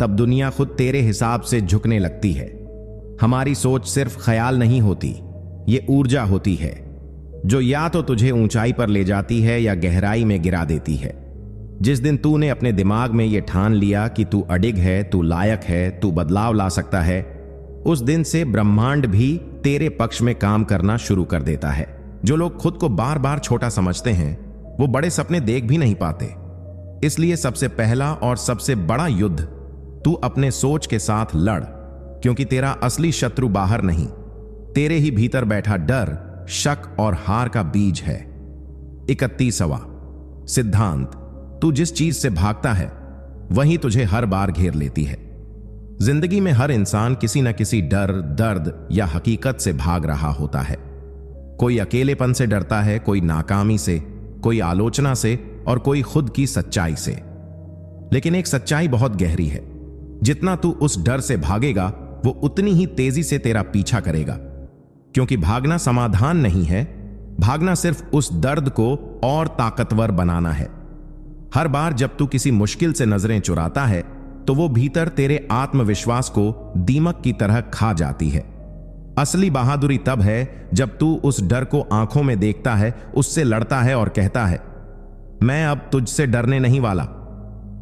तब दुनिया खुद तेरे हिसाब से झुकने लगती है। हमारी सोच सिर्फ ख्याल नहीं होती, ये ऊर्जा होती है जो या तो तुझे ऊंचाई पर ले जाती है या गहराई में गिरा देती है। जिस दिन तूने अपने दिमाग में यह ठान लिया कि तू अडिग है, तू लायक है, तू बदलाव ला सकता है, उस दिन से ब्रह्मांड भी तेरे पक्ष में काम करना शुरू कर देता है। जो लोग खुद को बार बार छोटा समझते हैं, वो बड़े सपने देख भी नहीं पाते। इसलिए सबसे पहला और सबसे बड़ा युद्ध तू अपने सोच के साथ लड़, क्योंकि तेरा असली शत्रु बाहर नहीं, तेरे ही भीतर बैठा डर, शक और हार का बीज है। 31वां सिद्धांत। तू जिस चीज से भागता है वही तुझे हर बार घेर लेती है। जिंदगी में हर इंसान किसी न किसी डर, दर्द या हकीकत से भाग रहा होता है। कोई अकेलेपन से डरता है, कोई नाकामी से, कोई आलोचना से और कोई खुद की सच्चाई से। लेकिन एक सच्चाई बहुत गहरी है, जितना तू उस डर से भागेगा वो उतनी ही तेजी से तेरा पीछा करेगा। क्योंकि भागना समाधान नहीं है, भागना सिर्फ उस दर्द को और ताकतवर बनाना है। हर बार जब तू किसी मुश्किल से नजरें चुराता है तो वो भीतर तेरे आत्मविश्वास को दीमक की तरह खा जाती है। असली बहादुरी तब है जब तू उस डर को आंखों में देखता है, उससे लड़ता है और कहता है, मैं अब तुझसे डरने नहीं वाला।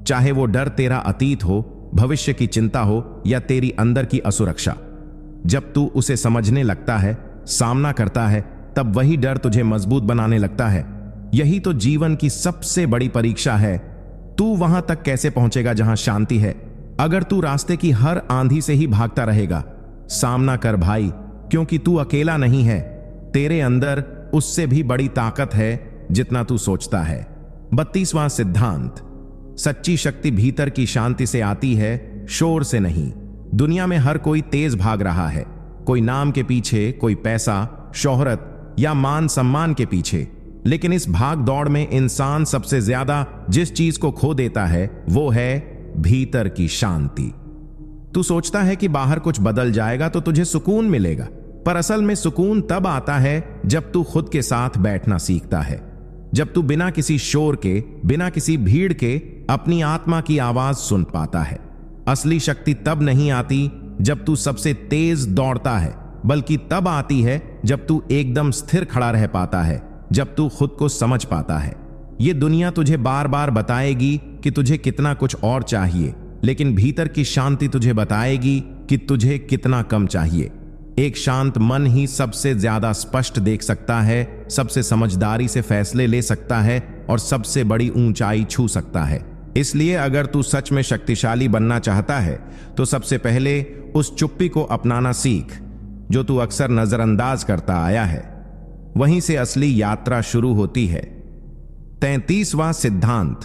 चाहे वो डर तेरा अतीत हो, भविष्य की चिंता हो या तेरी अंदर की असुरक्षा। जब तू उसे समझने लगता है, सामना करता है, तब वही डर तुझे मजबूत बनाने लगता है। यही तो जीवन की सबसे बड़ी परीक्षा है। तू वहां तक कैसे पहुंचेगा जहां शांति है? अगर तू रास्ते की हर आंधी से ही भागता रहेगा, सामना कर भाई, क्योंकि तू अकेला नहीं है। तेरे अंदर उससे भी बड़ी ताकत है जितना तू सोचता है। 32वां सिद्धांत। सच्ची शक्ति भीतर की शांति से आती है, शोर से नहीं। दुनिया में हर कोई तेज भाग रहा है, कोई नाम के पीछे, कोई पैसा, शोहरत या मान सम्मान के पीछे। लेकिन इस भाग दौड़ में इंसान सबसे ज्यादा जिस चीज को खो देता है वो है भीतर की शांति। तू सोचता है कि बाहर कुछ बदल जाएगा तो तुझे सुकून मिलेगा, पर असल में सुकून तब आता है जब तू खुद के साथ बैठना सीखता है। जब तू बिना किसी शोर के, बिना किसी भीड़ के अपनी आत्मा की आवाज सुन पाता है। असली शक्ति तब नहीं आती जब तू सबसे तेज दौड़ता है, बल्कि तब आती है जब तू एकदम स्थिर खड़ा रह पाता है, जब तू खुद को समझ पाता है। ये दुनिया तुझे बार बार बताएगी कि तुझे कितना कुछ और चाहिए, लेकिन भीतर की शांति तुझे बताएगी कि तुझे कितना कम चाहिए। एक शांत मन ही सबसे ज्यादा स्पष्ट देख सकता है, सबसे समझदारी से फैसले ले सकता है और सबसे बड़ी ऊंचाई छू सकता है। इसलिए अगर तू सच में शक्तिशाली बनना चाहता है तो सबसे पहले उस चुप्पी को अपनाना सीख जो तू अक्सर नजरअंदाज करता आया है। वहीं से असली यात्रा शुरू होती है। 33वां सिद्धांत।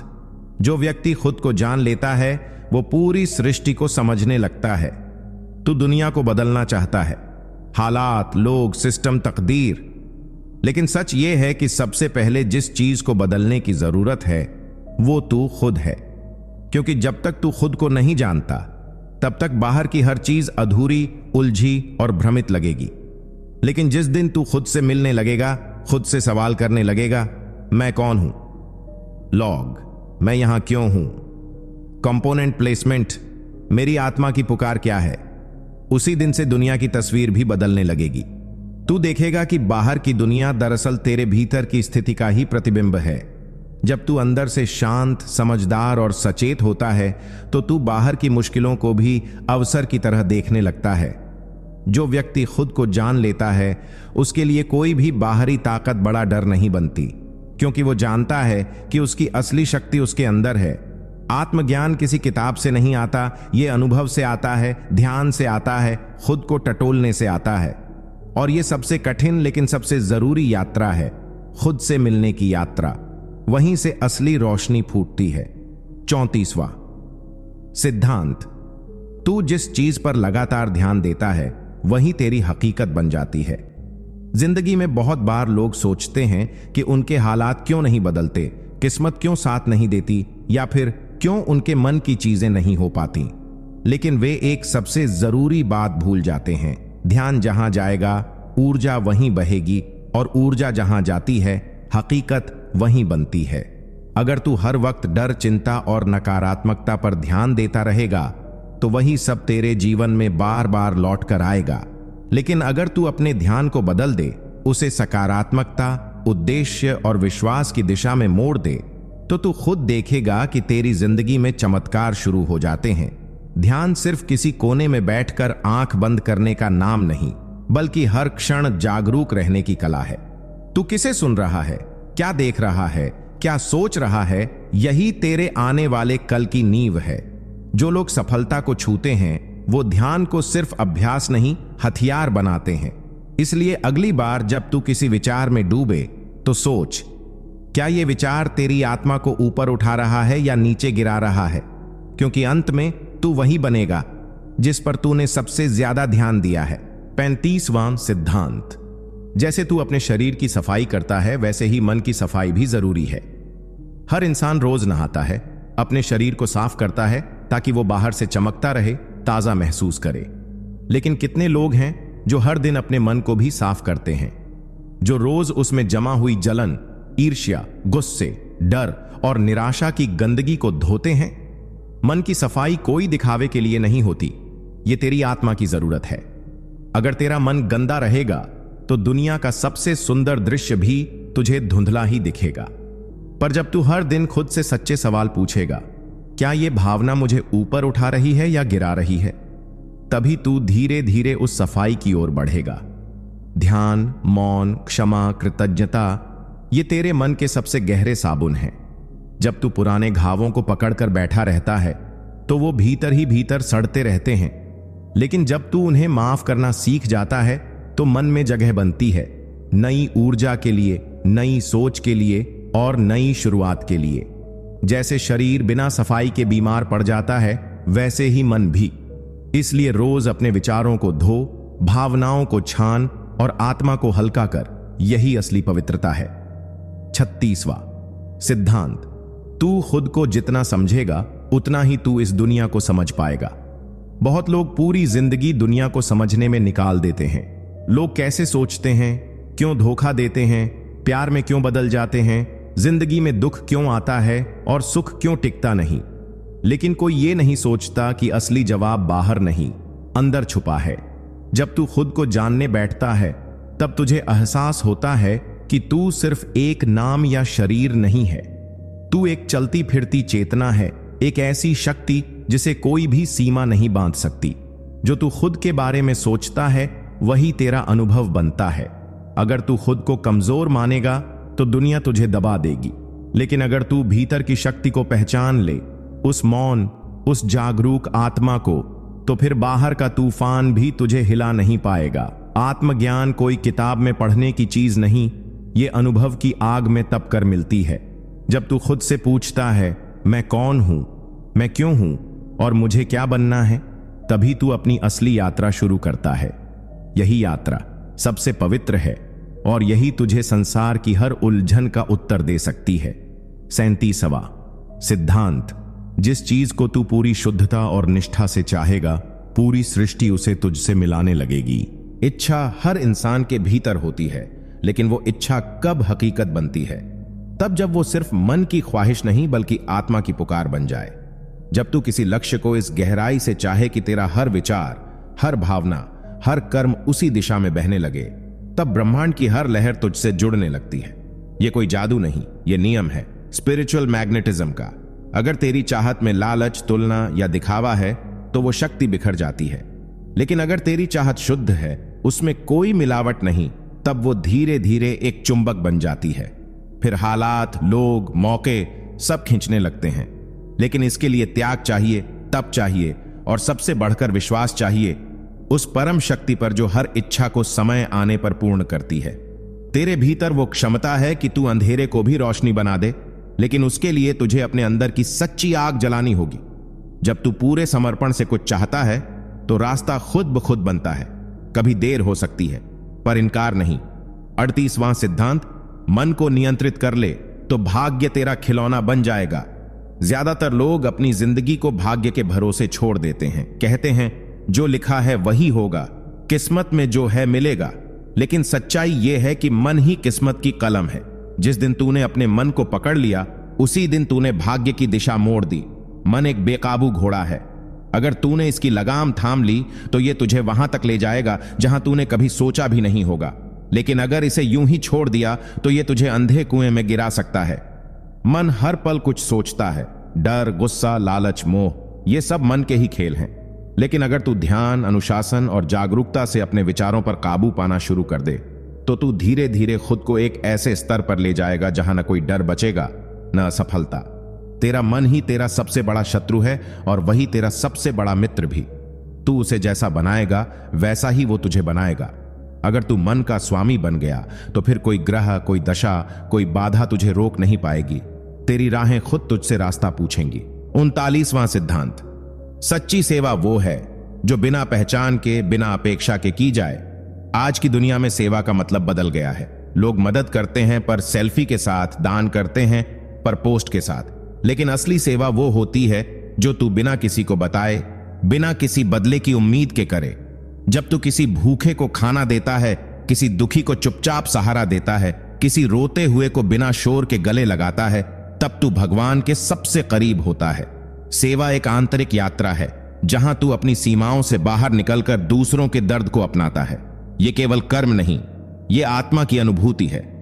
जो व्यक्ति खुद को जान लेता है वो पूरी सृष्टि को समझने लगता है। तू दुनिया को बदलना चाहता है, हालात, लोग, सिस्टम, तकदीर, लेकिन सच ये है कि सबसे पहले जिस चीज को बदलने की जरूरत है वो तू खुद है। क्योंकि जब तक तू खुद को नहीं जानता तब तक बाहर की हर चीज अधूरी, उलझी और भ्रमित लगेगी। लेकिन जिस दिन तू खुद से मिलने लगेगा, खुद से सवाल करने लगेगा, मैं कौन हूं, लॉग, मैं यहां क्यों हूं, कंपोनेंट प्लेसमेंट, मेरी आत्मा की पुकार क्या है, उसी दिन से दुनिया की तस्वीर भी बदलने लगेगी। तू देखेगा कि बाहर की दुनिया दरअसल तेरे भीतर की स्थिति का ही प्रतिबिंब है। जब तू अंदर से शांत, समझदार और सचेत होता है तो तू बाहर की मुश्किलों को भी अवसर की तरह देखने लगता है। जो व्यक्ति खुद को जान लेता है उसके लिए कोई भी बाहरी ताकत बड़ा डर नहीं बनती, क्योंकि वो जानता है कि उसकी असली शक्ति उसके अंदर है। आत्मज्ञान किसी किताब से नहीं आता, ये अनुभव से आता है, ध्यान से आता है, खुद को टटोलने से आता है। और ये सबसे कठिन लेकिन सबसे जरूरी यात्रा है, खुद से मिलने की यात्रा। वहीं से असली रोशनी फूटती है। 34वां सिद्धांत। तू जिस चीज पर लगातार ध्यान देता है वही तेरी हकीकत बन जाती है। जिंदगी में बहुत बार लोग सोचते हैं कि उनके हालात क्यों नहीं बदलते, किस्मत क्यों साथ नहीं देती, या फिर क्यों उनके मन की चीजें नहीं हो पाती। लेकिन वे एक सबसे जरूरी बात भूल जाते हैं। ध्यान जहां जाएगा ऊर्जा वहीं बहेगी, और ऊर्जा जहां जाती है हकीकत वहीं बनती है। अगर तू हर वक्त डर, चिंता और नकारात्मकता पर ध्यान देता रहेगा तो वही सब तेरे जीवन में बार बार लौट कर आएगा। लेकिन अगर तू अपने ध्यान को बदल दे, उसे सकारात्मकता, उद्देश्य और विश्वास की दिशा में मोड़ दे, तो तू खुद देखेगा कि तेरी जिंदगी में चमत्कार शुरू हो जाते हैं। ध्यान सिर्फ किसी कोने में बैठकर आंख बंद करने का नाम नहीं, बल्कि हर क्षण जागरूक रहने की कला है। तू किसे सुन रहा है, क्या देख रहा है, क्या सोच रहा है, यही तेरे आने वाले कल की नींव है। जो लोग सफलता को छूते हैं वो ध्यान को सिर्फ अभ्यास नहीं, हथियार बनाते हैं। इसलिए अगली बार जब तू किसी विचार में डूबे तो सोच, क्या यह विचार तेरी आत्मा को ऊपर उठा रहा है या नीचे गिरा रहा है? क्योंकि अंत में तू वही बनेगा जिस पर तूने सबसे ज्यादा ध्यान दिया है। 35वां सिद्धांत। जैसे तू अपने शरीर की सफाई करता है वैसे ही मन की सफाई भी जरूरी है। हर इंसान रोज नहाता है, अपने शरीर को साफ करता है ताकि वो बाहर से चमकता रहे, ताजा महसूस करे। लेकिन कितने लोग हैं जो हर दिन अपने मन को भी साफ करते हैं, जो रोज उसमें जमा हुई जलन, ईर्ष्या, गुस्से, डर और निराशा की गंदगी को धोते हैं? मन की सफाई कोई दिखावे के लिए नहीं होती, ये तेरी आत्मा की जरूरत है। अगर तेरा मन गंदा रहेगा तो दुनिया का सबसे सुंदर दृश्य भी तुझे धुंधला ही दिखेगा। पर जब तू हर दिन खुद से सच्चे सवाल पूछेगा, क्या यह भावना मुझे ऊपर उठा रही है या गिरा रही है, तभी तू धीरे धीरे उस सफाई की ओर बढ़ेगा। ध्यान, मौन, क्षमा, कृतज्ञता, ये तेरे मन के सबसे गहरे साबुन हैं। जब तू पुराने घावों को पकड़कर बैठा रहता है तो वो भीतर ही भीतर सड़ते रहते हैं, लेकिन जब तू उन्हें माफ करना सीख जाता है तो मन में जगह बनती है, नई ऊर्जा के लिए, नई सोच के लिए और नई शुरुआत के लिए। जैसे शरीर बिना सफाई के बीमार पड़ जाता है, वैसे ही मन भी। इसलिए रोज अपने विचारों को धो, भावनाओं को छान और आत्मा को हल्का कर, यही असली पवित्रता है। 36वां सिद्धांत। तू खुद को जितना समझेगा उतना ही तू इस दुनिया को समझ पाएगा। बहुत लोग पूरी जिंदगी दुनिया को समझने में निकाल देते हैं। लोग कैसे सोचते हैं, क्यों धोखा देते हैं, प्यार में क्यों बदल जाते हैं, जिंदगी में दुख क्यों आता है और सुख क्यों टिकता नहीं। लेकिन कोई ये नहीं सोचता कि असली जवाब बाहर नहीं, अंदर छुपा है। जब तू खुद को जानने बैठता है तब तुझे एहसास होता है कि तू सिर्फ एक नाम या शरीर नहीं है। तू एक चलती फिरती चेतना है, एक ऐसी शक्ति जिसे कोई भी सीमा नहीं बांध सकती। जो तू खुद के बारे में सोचता है वही तेरा अनुभव बनता है। अगर तू खुद को कमजोर मानेगा तो दुनिया तुझे दबा देगी, लेकिन अगर तू भीतर की शक्ति को पहचान ले, उस मौन, उस जागरूक आत्मा को, तो फिर बाहर का तूफान भी तुझे हिला नहीं पाएगा। आत्मज्ञान कोई किताब में पढ़ने की चीज नहीं, ये अनुभव की आग में तप कर मिलती है। जब तू खुद से पूछता है मैं कौन हूं, मैं क्यों हूं और मुझे क्या बनना है, तभी तू अपनी असली यात्रा शुरू करता है। यही यात्रा सबसे पवित्र है और यही तुझे संसार की हर उलझन का उत्तर दे सकती है। 37वां सिद्धांत। जिस चीज को तू पूरी शुद्धता और निष्ठा से चाहेगा, पूरी सृष्टि उसे तुझसे मिलाने लगेगी। इच्छा हर इंसान के भीतर होती है, लेकिन वो इच्छा कब हकीकत बनती है? तब जब वो सिर्फ मन की ख्वाहिश नहीं बल्कि आत्मा की पुकार बन जाए। जब तू किसी लक्ष्य को इस गहराई से चाहे कि तेरा हर विचार, हर भावना, हर कर्म उसी दिशा में बहने लगे, तब ब्रह्मांड की हर लहर तुझसे जुड़ने लगती है। यह कोई जादू नहीं, यह नियम है स्पिरिचुअल मैग्नेटिज्म का। अगर तेरी चाहत में लालच, तुलना या दिखावा है तो वो शक्ति बिखर जाती है। लेकिन अगर तेरी चाहत शुद्ध है, उसमें कोई मिलावट नहीं, तब वो धीरे धीरे एक चुंबक बन जाती है। फिर हालात, लोग, मौके सब खींचने लगते हैं। लेकिन इसके लिए त्याग चाहिए, तप चाहिए और सबसे बढ़कर विश्वास चाहिए उस परम शक्ति पर जो हर इच्छा को समय आने पर पूर्ण करती है। तेरे भीतर वो क्षमता है कि तू अंधेरे को भी रोशनी बना दे, लेकिन उसके लिए तुझे अपने अंदर की सच्ची आग जलानी होगी। जब तू पूरे समर्पण से कुछ चाहता है तो रास्ता खुद ब खुद बनता है। कभी देर हो सकती है पर इनकार नहीं। 38वां सिद्धांत। मन को नियंत्रित कर ले तो भाग्य तेरा खिलौना बन जाएगा। ज्यादातर लोग अपनी जिंदगी को भाग्य के भरोसे छोड़ देते हैं। कहते हैं जो लिखा है वही होगा, किस्मत में जो है मिलेगा। लेकिन सच्चाई यह है कि मन ही किस्मत की कलम है। जिस दिन तूने अपने मन को पकड़ लिया, उसी दिन तूने भाग्य की दिशा मोड़ दी। मन एक बेकाबू घोड़ा है। अगर तूने इसकी लगाम थाम ली तो यह तुझे वहां तक ले जाएगा जहां तूने कभी सोचा भी नहीं होगा। लेकिन अगर इसे यूं ही छोड़ दिया तो यह तुझे अंधे कुएं में गिरा सकता है। मन हर पल कुछ सोचता है। डर, गुस्सा, लालच, मोह, ये सब मन के ही खेल हैं। लेकिन अगर तू ध्यान, अनुशासन और जागरूकता से अपने विचारों पर काबू पाना शुरू कर दे तो तू धीरे धीरे खुद को एक ऐसे स्तर पर ले जाएगा जहां न कोई डर बचेगा, न असफलता। तेरा मन ही तेरा सबसे बड़ा शत्रु है और वही तेरा सबसे बड़ा मित्र भी। तू उसे जैसा बनाएगा वैसा ही वो तुझे बनाएगा। अगर तू मन का स्वामी बन गया तो फिर कोई ग्रह, कोई दशा, कोई बाधा तुझे रोक नहीं पाएगी। तेरी राहें खुद तुझसे रास्ता पूछेंगी। 39वां सिद्धांत। सच्ची सेवा वो है जो बिना पहचान के, बिना अपेक्षा के की जाए। आज की दुनिया में सेवा का मतलब बदल गया है। लोग मदद करते हैं पर सेल्फी के साथ, दान करते हैं पर पोस्ट के साथ। लेकिन असली सेवा वो होती है जो तू बिना किसी को बताए, बिना किसी बदले की उम्मीद के करे। जब तू किसी भूखे को खाना देता है, किसी दुखी को चुपचाप सहारा देता है, किसी रोते हुए को बिना शोर के गले लगाता है, तब तू भगवान के सबसे करीब होता है। सेवा एक आंतरिक यात्रा है जहां तू अपनी सीमाओं से बाहर निकलकर दूसरों के दर्द को अपनाता है। यह केवल कर्म नहीं, यह आत्मा की अनुभूति है।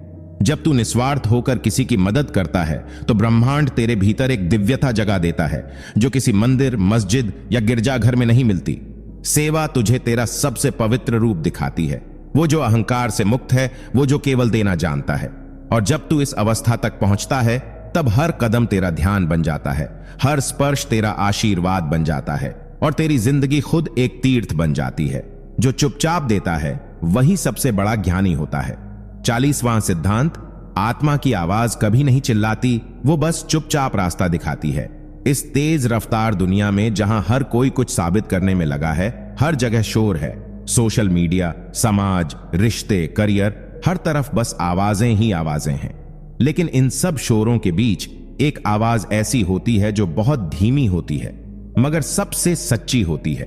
जब तू निस्वार्थ होकर किसी की मदद करता है तो ब्रह्मांड तेरे भीतर एक दिव्यता जगा देता है जो किसी मंदिर, मस्जिद या गिरजाघर में नहीं मिलती। सेवा तुझे तेरा सबसे पवित्र रूप दिखाती है, वो जो अहंकार से मुक्त है, वो जो केवल देना जानता है। और जब तू इस अवस्था तक पहुंचता है तब हर कदम तेरा ध्यान बन जाता है, हर स्पर्श तेरा आशीर्वाद बन जाता है और तेरी जिंदगी खुद एक तीर्थ बन जाती है। जो चुपचाप देता है वही सबसे बड़ा ज्ञानी होता है। 40वां सिद्धांत। आत्मा की आवाज कभी नहीं चिल्लाती, वो बस चुपचाप रास्ता दिखाती है। इस तेज रफ्तार दुनिया में जहां हर कोई कुछ साबित करने में लगा है, हर जगह शोर है। सोशल मीडिया, समाज, रिश्ते, करियर, हर तरफ बस आवाजें ही आवाजें हैं। लेकिन इन सब शोरों के बीच एक आवाज ऐसी होती है जो बहुत धीमी होती है मगर सबसे सच्ची होती है,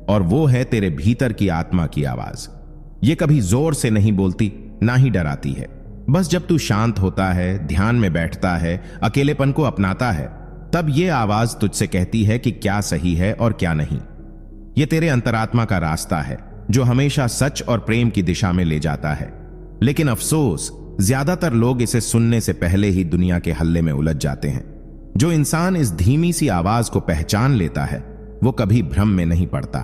और वो है तेरे भीतर की आत्मा की आवाज। ये कभी जोर से नहीं बोलती, ना ही डराती है, बस जब तू शांत होता है, ध्यान में बैठता है, अकेलेपन को अपनाता है, तब ये आवाज तुझसे कहती है कि क्या सही है और क्या नहीं। ये तेरे अंतरात्मा का रास्ता है जो हमेशा सच और प्रेम की दिशा में ले जाता है। लेकिन अफसोस, ज्यादातर लोग इसे सुनने से पहले ही दुनिया के हल्ले में उलझ जाते हैं। जो इंसान इस धीमी सी आवाज को पहचान लेता है वो कभी भ्रम में नहीं पड़ता।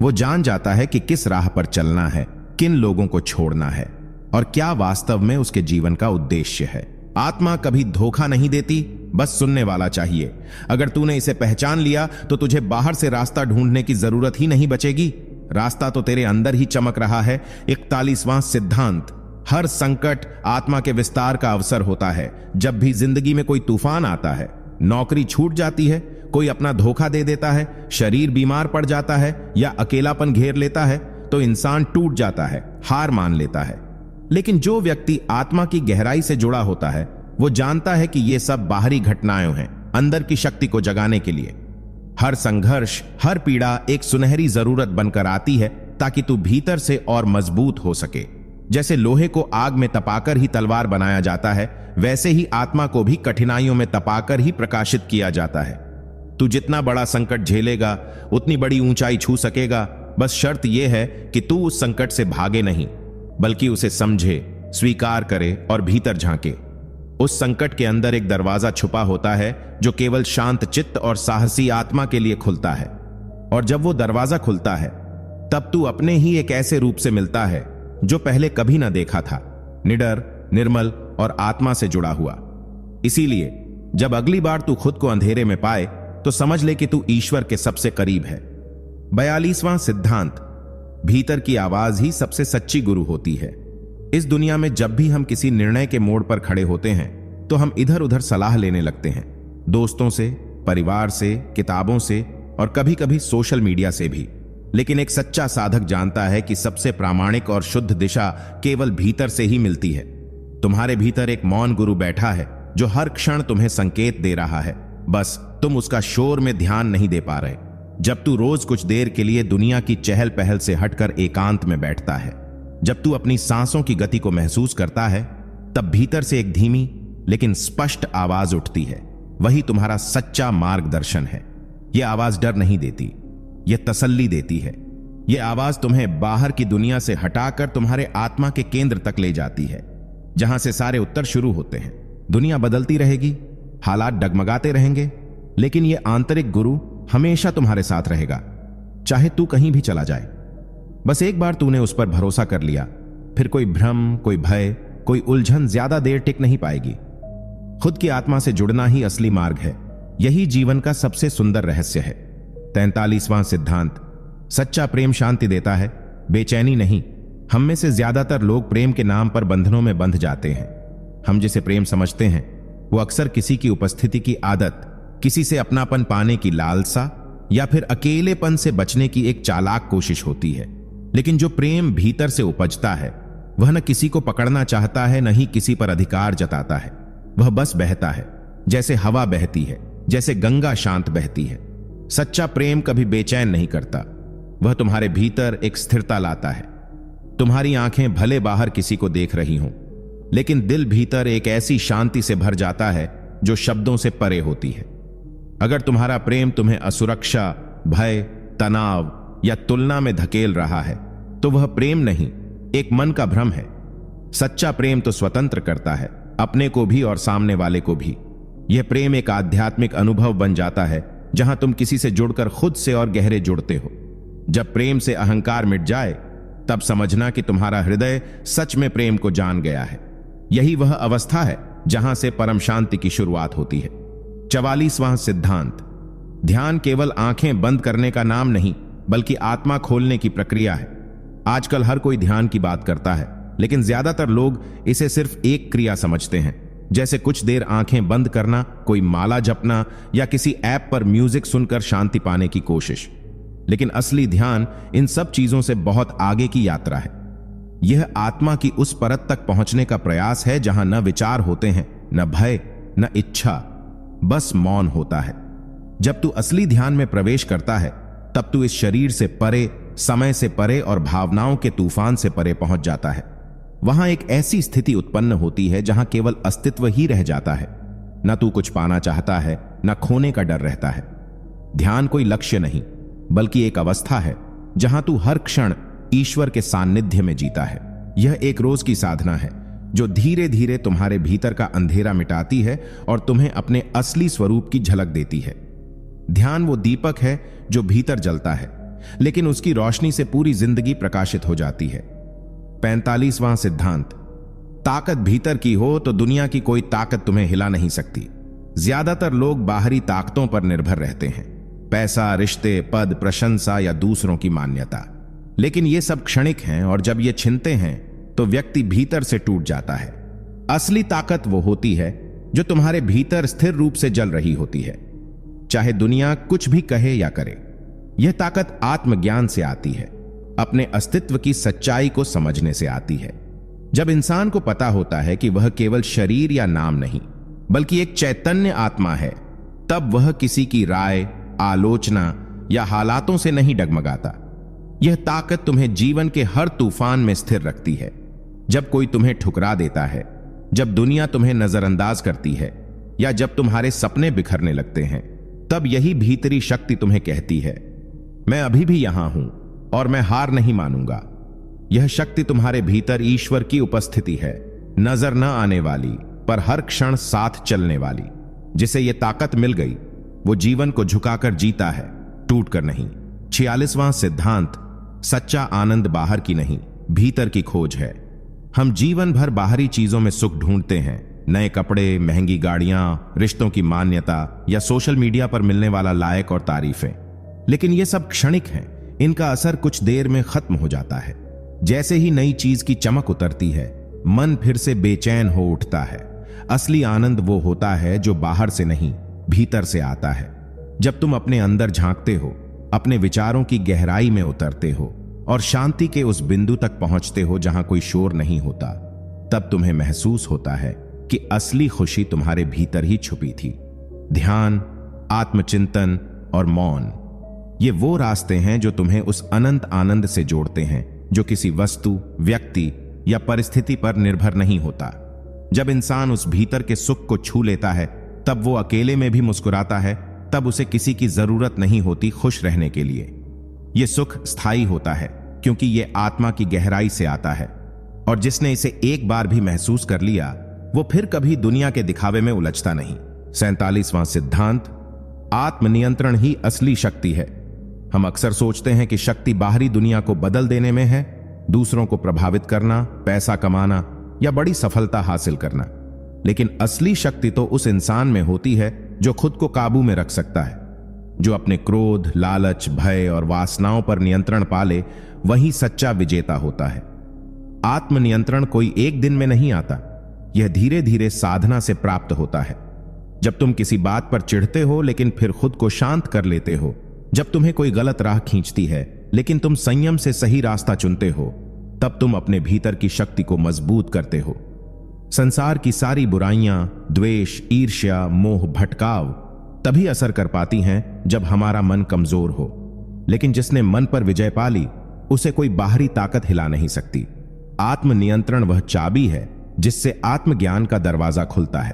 वो जान जाता है कि किस राह पर चलना है, किन लोगों को छोड़ना है और क्या वास्तव में उसके जीवन का उद्देश्य है। आत्मा कभी धोखा नहीं देती, बस सुनने वाला चाहिए। अगर तूने इसे पहचान लिया तो तुझे बाहर से रास्ता ढूंढने की जरूरत ही नहीं बचेगी। रास्ता तो तेरे अंदर ही चमक रहा है। 41वां सिद्धांत, हर संकट आत्मा के विस्तार का अवसर होता है। जब भी जिंदगी में कोई तूफान आता है, नौकरी छूट जाती है, कोई अपना धोखा दे देता है, शरीर बीमार पड़ जाता है या अकेलापन घेर लेता है, तो इंसान टूट जाता है, हार मान लेता है। लेकिन जो व्यक्ति आत्मा की गहराई से जुड़ा होता है वो जानता है कि ये सब बाहरी घटनाएं हैं, अंदर की शक्ति को जगाने के लिए। हर संघर्ष, हर पीड़ा एक सुनहरी जरूरत बनकर आती है ताकि तू भीतर से और मजबूत हो सके। जैसे लोहे को आग में तपाकर ही तलवार बनाया जाता है, वैसे ही आत्मा को भी कठिनाइयों में तपाकर ही प्रकाशित किया जाता है। तू जितना बड़ा संकट झेलेगा उतनी बड़ी ऊंचाई छू सकेगा। बस शर्त यह है कि तू उस संकट से भागे नहीं, बल्कि उसे समझे, स्वीकार करे और भीतर झांके। उस संकट के अंदर एक दरवाजा छुपा होता है जो केवल शांत चित्त और साहसी आत्मा के लिए खुलता है। और जब वो दरवाजा खुलता है तब तू अपने ही एक ऐसे रूप से मिलता है जो पहले कभी ना देखा था, निडर, निर्मल और आत्मा से जुड़ा हुआ। इसीलिए जब अगली बार तू खुद को अंधेरे में पाए तो समझ ले कि तू ईश्वर के सबसे करीब है। 42वां सिद्धांत, भीतर की आवाज ही सबसे सच्ची गुरु होती है। इस दुनिया में जब भी हम किसी निर्णय के मोड़ पर खड़े होते हैं तो हम इधर उधर सलाह लेने लगते हैं, दोस्तों से, परिवार से, किताबों से और कभी कभी सोशल मीडिया से भी। लेकिन एक सच्चा साधक जानता है कि सबसे प्रामाणिक और शुद्ध दिशा केवल भीतर से ही मिलती है। तुम्हारे भीतर एक मौन गुरु बैठा है जो हर क्षण तुम्हें संकेत दे रहा है, बस तुम उसका शोर में ध्यान नहीं दे पा रहे। जब तू रोज कुछ देर के लिए दुनिया की चहल पहल से हटकर एकांत में बैठता है, जब तू अपनी सांसों की गति को महसूस करता है, तब भीतर से एक धीमी लेकिन स्पष्ट आवाज उठती है। वही तुम्हारा सच्चा मार्गदर्शन है। यह आवाज डर नहीं देती, यह तसल्ली देती है। यह आवाज तुम्हें बाहर की दुनिया से हटाकर तुम्हारे आत्मा के केंद्र तक ले जाती है, जहां से सारे उत्तर शुरू होते हैं। दुनिया बदलती रहेगी, हालात डगमगाते रहेंगे, लेकिन यह आंतरिक गुरु हमेशा तुम्हारे साथ रहेगा, चाहे तू कहीं भी चला जाए। बस एक बार तूने उस पर भरोसा कर लिया, फिर कोई भ्रम, कोई भय, कोई उलझन ज्यादा देर टिक नहीं पाएगी। खुद की आत्मा से जुड़ना ही असली मार्ग है। यही जीवन का सबसे सुंदर रहस्य है। 43वां सिद्धांत, सच्चा प्रेम शांति देता है, बेचैनी नहीं। हम में से ज्यादातर लोग प्रेम के नाम पर बंधनों में बंध जाते हैं। हम जिसे प्रेम समझते हैं वो अक्सर किसी की उपस्थिति की आदत, किसी से अपनापन पाने की लालसा या फिर अकेलेपन से बचने की एक चालाक कोशिश होती है। लेकिन जो प्रेम भीतर से उपजता है वह न किसी को पकड़ना चाहता है, न ही किसी पर अधिकार जताता है। वह बस बहता है, जैसे हवा बहती है, जैसे गंगा शांत बहती है। सच्चा प्रेम कभी बेचैन नहीं करता। वह तुम्हारे भीतर एक स्थिरता लाता है। तुम्हारी आंखें भले बाहर किसी को देख रही हों, लेकिन दिल भीतर एक ऐसी शांति से भर जाता है जो शब्दों से परे होती है। अगर तुम्हारा प्रेम तुम्हें असुरक्षा, भय, तनाव या तुलना में धकेल रहा है तो वह प्रेम नहीं, एक मन का भ्रम है। सच्चा प्रेम तो स्वतंत्र करता है, अपने को भी और सामने वाले को भी। यह प्रेम एक आध्यात्मिक अनुभव बन जाता है जहां तुम किसी से जुड़कर खुद से और गहरे जुड़ते हो। जब प्रेम से अहंकार मिट जाए तब समझना कि तुम्हारा हृदय सच में प्रेम को जान गया है। यही वह अवस्था है जहां से परम शांति की शुरुआत होती है। 44वां सिद्धांत, ध्यान केवल आंखें बंद करने का नाम नहीं बल्कि आत्मा खोलने की प्रक्रिया है। आजकल हर कोई ध्यान की बात करता है, लेकिन ज्यादातर लोग इसे सिर्फ एक क्रिया समझते हैं, जैसे कुछ देर आंखें बंद करना, कोई माला जपना या किसी ऐप पर म्यूजिक सुनकर शांति पाने की कोशिश। लेकिन असली ध्यान इन सब चीजों से बहुत आगे की यात्रा है। यह आत्मा की उस परत तक पहुंचने का प्रयास है जहां न विचार होते हैं, न भय, न इच्छा, बस मौन होता है। जब तू असली ध्यान में प्रवेश करता है तब तू इस शरीर से परे, समय से परे और भावनाओं के तूफान से परे पहुंच जाता है। वहां एक ऐसी स्थिति उत्पन्न होती है जहां केवल अस्तित्व ही रह जाता है। न तू कुछ पाना चाहता है, न खोने का डर रहता है। ध्यान कोई लक्ष्य नहीं, बल्कि एक अवस्था है जहां तू हर क्षण ईश्वर के सान्निध्य में जीता है। यह एक रोज की साधना है जो धीरे धीरे तुम्हारे भीतर का अंधेरा मिटाती है और तुम्हें अपने असली स्वरूप की झलक देती है। ध्यान वो दीपक है जो भीतर जलता है, लेकिन उसकी रोशनी से पूरी जिंदगी प्रकाशित हो जाती है। 45वां सिद्धांत, ताकत भीतर की हो तो दुनिया की कोई ताकत तुम्हें हिला नहीं सकती। ज्यादातर लोग बाहरी ताकतों पर निर्भर रहते हैं, पैसा, रिश्ते, पद, प्रशंसा या दूसरों की मान्यता। लेकिन ये सब क्षणिक हैं और जब ये छिनते हैं तो व्यक्ति भीतर से टूट जाता है। असली ताकत वो होती है जो तुम्हारे भीतर स्थिर रूप से जल रही होती है, चाहे दुनिया कुछ भी कहे या करे। यह ताकत आत्मज्ञान से आती है, अपने अस्तित्व की सच्चाई को समझने से आती है। जब इंसान को पता होता है कि वह केवल शरीर या नाम नहीं, बल्कि एक चैतन्य आत्मा है, तब वह किसी की राय, आलोचना या हालातों से नहीं डगमगाता। यह ताकत तुम्हें जीवन के हर तूफान में स्थिर रखती है। जब कोई तुम्हें ठुकरा देता है, जब दुनिया तुम्हें नजरअंदाज करती है या जब तुम्हारे सपने बिखरने लगते हैं, तब यही भीतरी शक्ति तुम्हें कहती है, मैं अभी भी यहां हूं और मैं हार नहीं मानूंगा। यह शक्ति तुम्हारे भीतर ईश्वर की उपस्थिति है, नजर न आने वाली पर हर क्षण साथ चलने वाली। जिसे यह ताकत मिल गई वो जीवन को झुकाकर जीता है, टूटकर नहीं। 46वां सिद्धांत, सच्चा आनंद बाहर की नहीं, भीतर की खोज है। हम जीवन भर बाहरी चीजों में सुख ढूंढते हैं, नए कपड़े, महंगी गाड़ियां, रिश्तों की मान्यता या सोशल मीडिया पर मिलने वाला लाइक और तारीफें। लेकिन ये सब क्षणिक हैं, इनका असर कुछ देर में खत्म हो जाता है। जैसे ही नई चीज की चमक उतरती है, मन फिर से बेचैन हो उठता है। असली आनंद वो होता है जो बाहर से नहीं, भीतर से आता है। जब तुम अपने अंदर झांकते हो, अपने विचारों की गहराई में उतरते हो और शांति के उस बिंदु तक पहुंचते हो जहां कोई शोर नहीं होता, तब तुम्हें महसूस होता है कि असली खुशी तुम्हारे भीतर ही छुपी थी। ध्यान, आत्मचिंतन और मौन, ये वो रास्ते हैं जो तुम्हें उस अनंत आनंद से जोड़ते हैं जो किसी वस्तु, व्यक्ति या परिस्थिति पर निर्भर नहीं होता। जब इंसान उस भीतर के सुख को छू लेता है, तब वो अकेले में भी मुस्कुराता है, तब उसे किसी की जरूरत नहीं होती खुश रहने के लिए। यह सुख स्थायी होता है क्योंकि यह आत्मा की गहराई से आता है, और जिसने इसे एक बार भी महसूस कर लिया वो फिर कभी दुनिया के दिखावे में उलझता नहीं। 47वां सिद्धांत, आत्मनियंत्रण ही असली शक्ति है। हम अक्सर सोचते हैं कि शक्ति बाहरी दुनिया को बदल देने में है, दूसरों को प्रभावित करना, पैसा कमाना या बड़ी सफलता हासिल करना। लेकिन असली शक्ति तो उस इंसान में होती है जो खुद को काबू में रख सकता है। जो अपने क्रोध, लालच, भय और वासनाओं पर नियंत्रण पाले, वही सच्चा विजेता होता है। आत्मनियंत्रण कोई एक दिन में नहीं आता, यह धीरे धीरे साधना से प्राप्त होता है। जब तुम किसी बात पर चिढ़ते हो लेकिन फिर खुद को शांत कर लेते हो, जब तुम्हें कोई गलत राह खींचती है लेकिन तुम संयम से सही रास्ता चुनते हो, तब तुम अपने भीतर की शक्ति को मजबूत करते हो। संसार की सारी बुराइयां, द्वेष, ईर्ष्या, मोह, भटकाव तभी असर कर पाती हैं जब हमारा मन कमजोर हो। लेकिन जिसने मन पर विजय पा ली, उसे कोई बाहरी ताकत हिला नहीं सकती। आत्मनियंत्रण वह चाबी है जिससे आत्मज्ञान का दरवाजा खुलता है,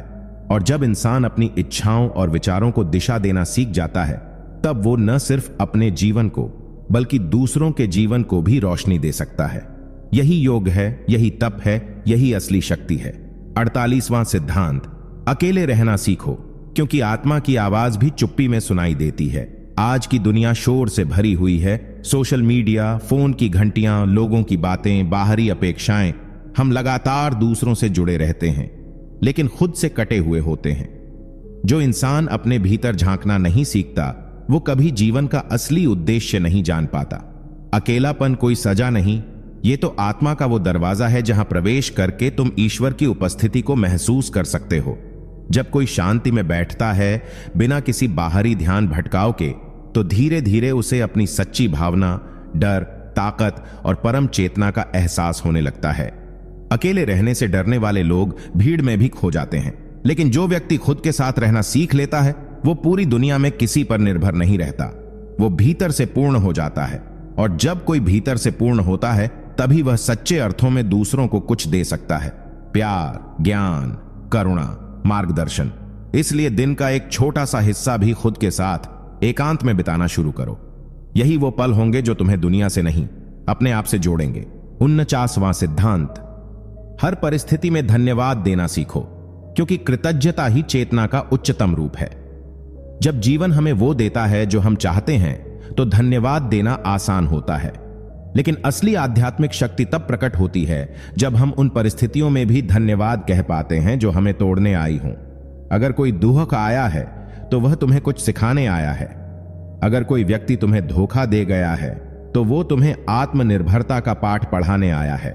और जब इंसान अपनी इच्छाओं और विचारों को दिशा देना सीख जाता है, तब वो न सिर्फ अपने जीवन को बल्कि दूसरों के जीवन को भी रोशनी दे सकता है। यही योग है, यही तप है, यही असली शक्ति है। 48वां सिद्धांत, अकेले रहना सीखो, क्योंकि आत्मा की आवाज भी चुप्पी में सुनाई देती है। आज की दुनिया शोर से भरी हुई है, सोशल मीडिया, फोन की घंटियां, लोगों की बातें, बाहरी अपेक्षाएं। हम लगातार दूसरों से जुड़े रहते हैं लेकिन खुद से कटे हुए होते हैं। जो इंसान अपने भीतर झांकना नहीं सीखता, वो कभी जीवन का असली उद्देश्य नहीं जान पाता। अकेलापन कोई सजा नहीं, ये तो आत्मा का वो दरवाजा है जहां प्रवेश करके तुम ईश्वर की उपस्थिति को महसूस कर सकते हो। जब कोई शांति में बैठता है बिना किसी बाहरी ध्यान भटकाव के, तो धीरे धीरे उसे अपनी सच्ची भावना, डर, ताकत और परम चेतना का एहसास होने लगता है। अकेले रहने से डरने वाले लोग भीड़ में भी खो जाते हैं, लेकिन जो व्यक्ति खुद के साथ रहना सीख लेता है, वो पूरी दुनिया में किसी पर निर्भर नहीं रहता। वो भीतर से पूर्ण हो जाता है, और जब कोई भीतर से पूर्ण होता है तभी वह सच्चे अर्थों में दूसरों को कुछ दे सकता है। प्यार, ज्ञान, करुणा, मार्गदर्शन। इसलिए दिन का एक छोटा सा हिस्सा भी खुद के साथ एकांत में बिताना शुरू करो। यही वो पल होंगे जो तुम्हें दुनिया से नहीं, अपने आप से जोड़ेंगे। 49वां सिद्धांत, हर परिस्थिति में धन्यवाद देना सीखो, क्योंकि कृतज्ञता ही चेतना का उच्चतम रूप है। जब जीवन हमें वो देता है जो हम चाहते हैं, तो धन्यवाद देना आसान होता है। लेकिन असली आध्यात्मिक शक्ति तब प्रकट होती है जब हम उन परिस्थितियों में भी धन्यवाद कह पाते हैं जो हमें तोड़ने आई हों। अगर कोई दुख आया है तो वह तुम्हें कुछ सिखाने आया है। अगर कोई व्यक्ति तुम्हें धोखा दे गया है तो वो तुम्हें आत्मनिर्भरता का पाठ पढ़ाने आया है।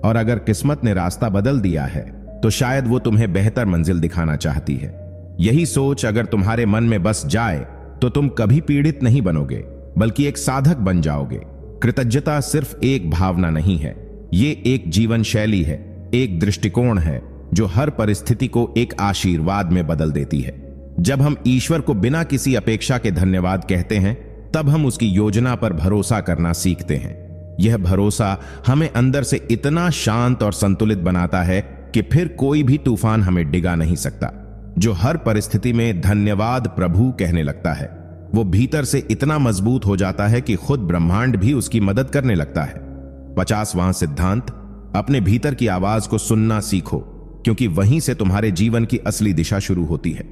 और अगर किस्मत ने रास्ता बदल दिया है तो शायद वो तुम्हें बेहतर मंजिल दिखाना चाहती है। यही सोच अगर तुम्हारे मन में बस जाए तो तुम कभी पीड़ित नहीं बनोगे, बल्कि एक साधक बन जाओगे। कृतज्ञता सिर्फ एक भावना नहीं है, ये एक जीवन शैली है, एक दृष्टिकोण है जो हर परिस्थिति को एक आशीर्वाद में बदल देती है। जब हम ईश्वर को बिना किसी अपेक्षा के धन्यवाद कहते हैं, तब हम उसकी योजना पर भरोसा करना सीखते हैं। यह भरोसा हमें अंदर से इतना शांत और संतुलित बनाता है कि फिर कोई भी तूफान हमें डिगा नहीं सकता। जो हर परिस्थिति में धन्यवाद प्रभु कहने लगता है, वो भीतर से इतना मजबूत हो जाता है कि खुद ब्रह्मांड भी उसकी मदद करने लगता है। 50वां सिद्धांत, अपने भीतर की आवाज को सुनना सीखो, क्योंकि वहीं से तुम्हारे जीवन की असली दिशा शुरू होती है।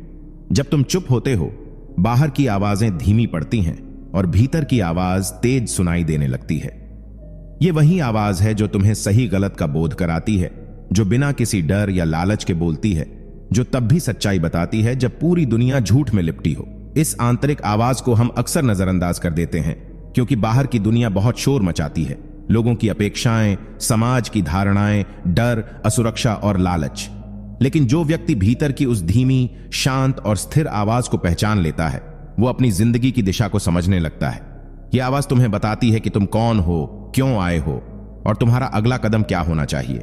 जब तुम चुप होते हो, बाहर की आवाजें धीमी पड़ती हैं और भीतर की आवाज तेज सुनाई देने लगती है। ये वही आवाज है जो तुम्हें सही गलत का बोध कराती है, जो बिना किसी डर या लालच के बोलती है, जो तब भी सच्चाई बताती है जब पूरी दुनिया झूठ में लिपटी हो। इस आंतरिक आवाज को हम अक्सर नजरअंदाज कर देते हैं, क्योंकि बाहर की दुनिया बहुत शोर मचाती है। लोगों की अपेक्षाएं, समाज की धारणाएं, डर, असुरक्षा और लालच। लेकिन जो व्यक्ति भीतर की उस धीमी, शांत और स्थिर आवाज को पहचान लेता है, वो अपनी जिंदगी की दिशा को समझने लगता है। यह आवाज तुम्हें बताती है कि तुम कौन हो, क्यों आए हो और तुम्हारा अगला कदम क्या होना चाहिए।